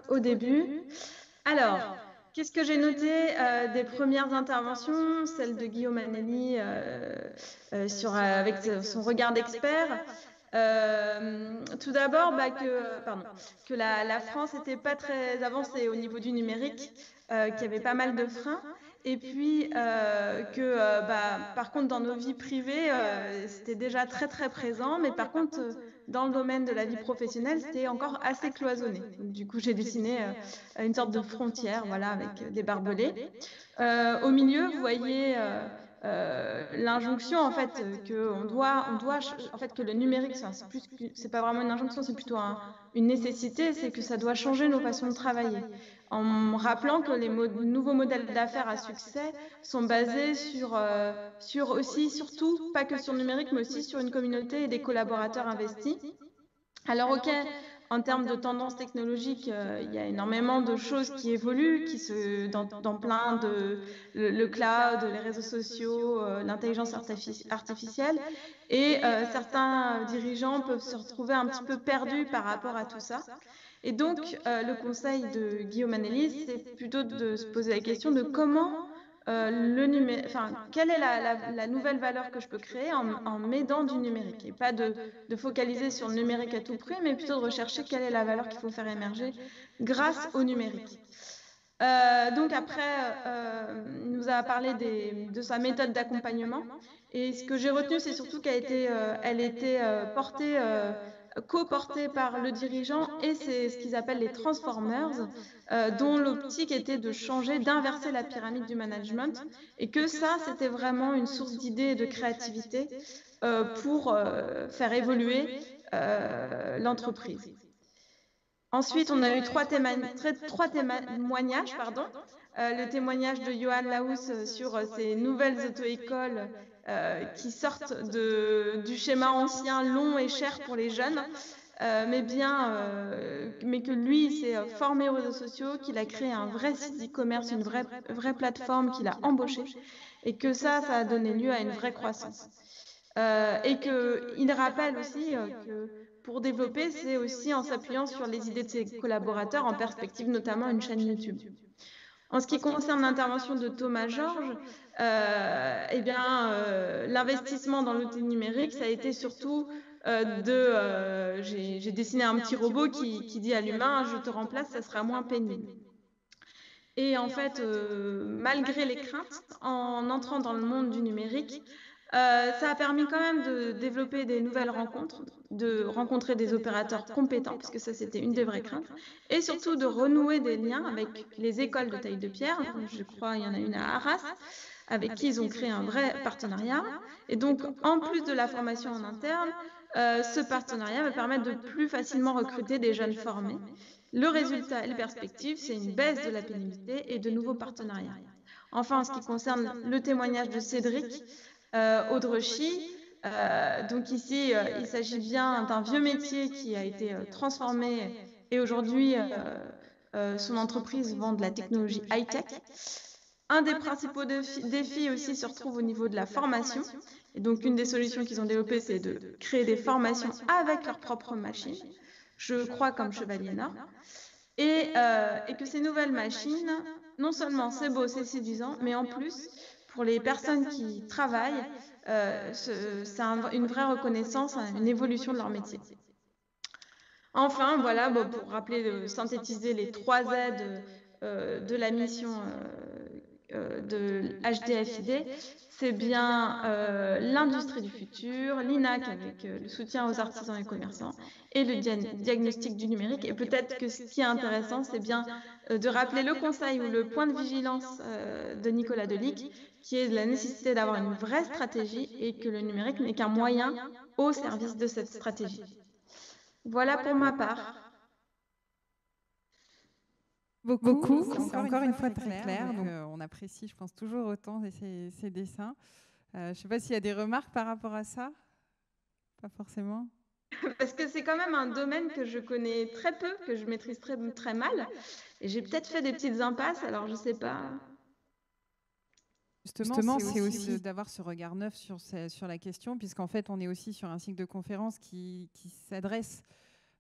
au début. Alors, qu'est-ce que j'ai noté des premières interventions, celle de Guillaume Anelli avec son regard d'expert. Tout d'abord, que la France n'était pas très avancée au niveau du numérique, qu'il y avait pas mal de freins. Et puis par contre, dans nos vies privées, c'était déjà très très présent. Mais par contre, dans le domaine de la vie professionnelle, c'était encore assez cloisonné. Donc, du coup, j'ai dessiné une sorte de frontière, voilà, avec des barbelés. Au milieu, vous voyez l'injonction, en fait, en fait, que le numérique, c'est pas vraiment une injonction, c'est plutôt une nécessité, c'est que ça doit changer nos façons de travailler. En rappelant que les nouveaux modèles d'affaires à succès sont basés sur aussi, surtout, pas que sur le numérique, mais aussi sur une communauté et des collaborateurs investis. Alors, ok, en termes de tendances technologiques, il y a énormément de choses qui évoluent, dans plein de le cloud, les réseaux sociaux, l'intelligence artificielle, et certains dirigeants peuvent se retrouver un petit peu perdus par rapport à tout ça. Et donc, le conseil de Guillaume Annelis, c'est plutôt de se poser la question de comment quelle est la nouvelle valeur que je peux créer en m'aidant du numérique, et pas de focaliser sur le numérique à tout prix, mais plutôt de rechercher quelle est la valeur qu'il faut faire émerger grâce au numérique. Donc après, il nous a parlé de sa méthode d'accompagnement, et ce que j'ai retenu, c'est surtout qu'elle était co-portée par le dirigeant, et c'est ce qu'ils appellent les transformers, dont l'optique était de changer, d'inverser la pyramide du management, et que ça, c'était vraiment une source d'idées et de créativité pour faire évoluer l'entreprise. Ensuite, on a eu trois témoignages. Le témoignage de Johan Laus sur ces nouvelles auto-écoles qui sortent du schéma ancien, long et cher pour les jeunes, mais que lui s'est formé aux réseaux sociaux, qu'il a créé un vrai site e-commerce, une vraie plateforme, qu'il a embauché, et que ça a donné lieu à une vraie croissance. Et qu'il rappelle aussi que pour développer, c'est aussi en s'appuyant sur les idées de ses collaborateurs, en perspective notamment une chaîne YouTube. En ce qui concerne l'intervention de Thomas Georges, l'investissement dans l'outil numérique, ça a été surtout j'ai dessiné un petit robot qui dit à l'humain « je te remplace, ça sera moins pénible ». Et en fait, malgré les craintes, en entrant dans le monde du numérique, ça a permis quand même de développer des nouvelles rencontres, de rencontrer des opérateurs compétents, parce que ça, c'était une des vraies craintes, et surtout de renouer des liens avec les écoles de taille de pierre. Je crois qu'il y en a une à Arras, avec qui ils ont créé un vrai partenariat. Et donc, en plus de la formation en interne, ce partenariat va permettre de plus facilement recruter des jeunes formés. Le résultat et les perspectives, c'est une baisse de la pénibilité et de nouveaux partenariats. Enfin, en ce qui concerne le témoignage de Cédric Audrechy, donc ici, il s'agit bien d'un vieux métier qui a été transformé, et aujourd'hui, son entreprise vend de la technologie high-tech. Un des principaux défis aussi se retrouve au niveau de la formation. Et donc, une des solutions qu'ils ont développées, c'est de créer des formations avec leurs propres machines. Je crois comme Chevalier Nord. Et que ces nouvelles machines, non seulement c'est beau, c'est séduisant, mais en plus, pour les personnes qui travaillent, c'est une vraie reconnaissance, une évolution de leur métier. Enfin, voilà, pour rappeler, synthétiser les 3 Z de la mission de HDFID, c'est bien l'industrie du futur, l'INAC avec le soutien aux artisans et commerçants, et le diagnostic du numérique. Et peut-être que ce qui est intéressant, c'est bien de rappeler le conseil ou le point de vigilance de Nicolas Delic, qui est de la nécessité d'avoir une vraie stratégie, et que le numérique n'est qu'un moyen au service de cette stratégie. Voilà pour ma part. Beaucoup. C'est encore une fois très clair. Donc, on apprécie, je pense, toujours autant ces dessins. Je ne sais pas s'il y a des remarques par rapport à ça. Pas forcément. Parce que c'est quand même un domaine que je connais très peu, que je maîtrise très mal. Et j'ai peut-être fait des petites impasses, alors je ne sais pas. Justement, c'est aussi d'avoir ce regard neuf sur la question, puisqu'en fait, on est aussi sur un cycle de conférences qui s'adresse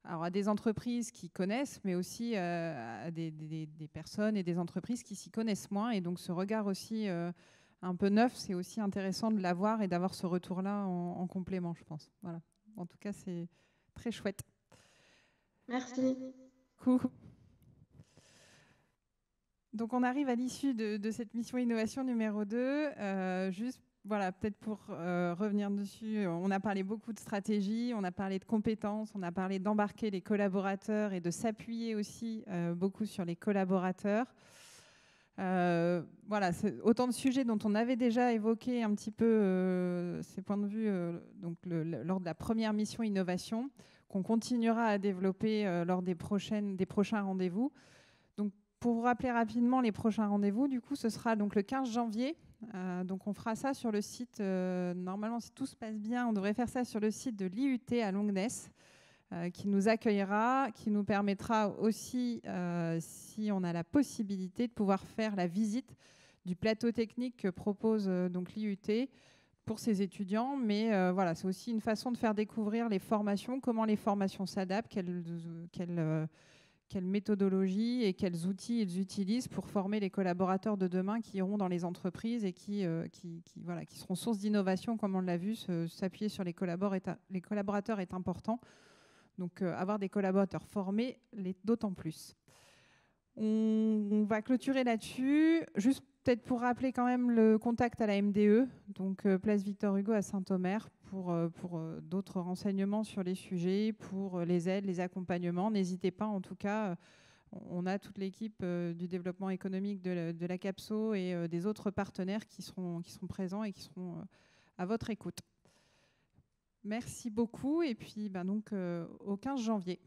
à des entreprises qui connaissent, mais aussi à des personnes et des entreprises qui s'y connaissent moins. Et donc, ce regard aussi un peu neuf, c'est aussi intéressant de l'avoir et d'avoir ce retour-là en complément, je pense. Voilà. En tout cas, c'est très chouette. Merci. Cool. Donc, on arrive à l'issue de cette mission innovation numéro 2. Juste voilà, peut-être pour revenir dessus, on a parlé beaucoup de stratégie, on a parlé de compétences, on a parlé d'embarquer les collaborateurs et de s'appuyer aussi beaucoup sur les collaborateurs. Voilà, c'est autant de sujets dont on avait déjà évoqué un petit peu ces points de vue donc lors de la première mission innovation, qu'on continuera à développer lors des prochains rendez-vous. Donc, pour vous rappeler rapidement les prochains rendez-vous, du coup, ce sera donc le 15 janvier. Donc, on fera ça sur le site. Normalement, si tout se passe bien, on devrait faire ça sur le site de l'IUT à Longnes, qui nous accueillera, qui nous permettra aussi, si on a la possibilité, de pouvoir faire la visite du plateau technique que propose donc l'IUT pour ses étudiants. Mais voilà, c'est aussi une façon de faire découvrir les formations, comment les formations s'adaptent, quelle méthodologie et quels outils ils utilisent pour former les collaborateurs de demain qui iront dans les entreprises et qui seront source d'innovation, comme on l'a vu. S'appuyer sur les collaborateurs est important. Donc, avoir des collaborateurs formés, d'autant plus. On va clôturer là-dessus. Juste peut-être pour rappeler quand même le contact à la MDE, donc place Victor Hugo à Saint-Omer, pour d'autres renseignements sur les sujets, pour les aides, les accompagnements. N'hésitez pas, en tout cas, on a toute l'équipe du développement économique de la CAPSO et des autres partenaires qui seront présents et qui seront à votre écoute. Merci beaucoup et puis donc au 15 janvier.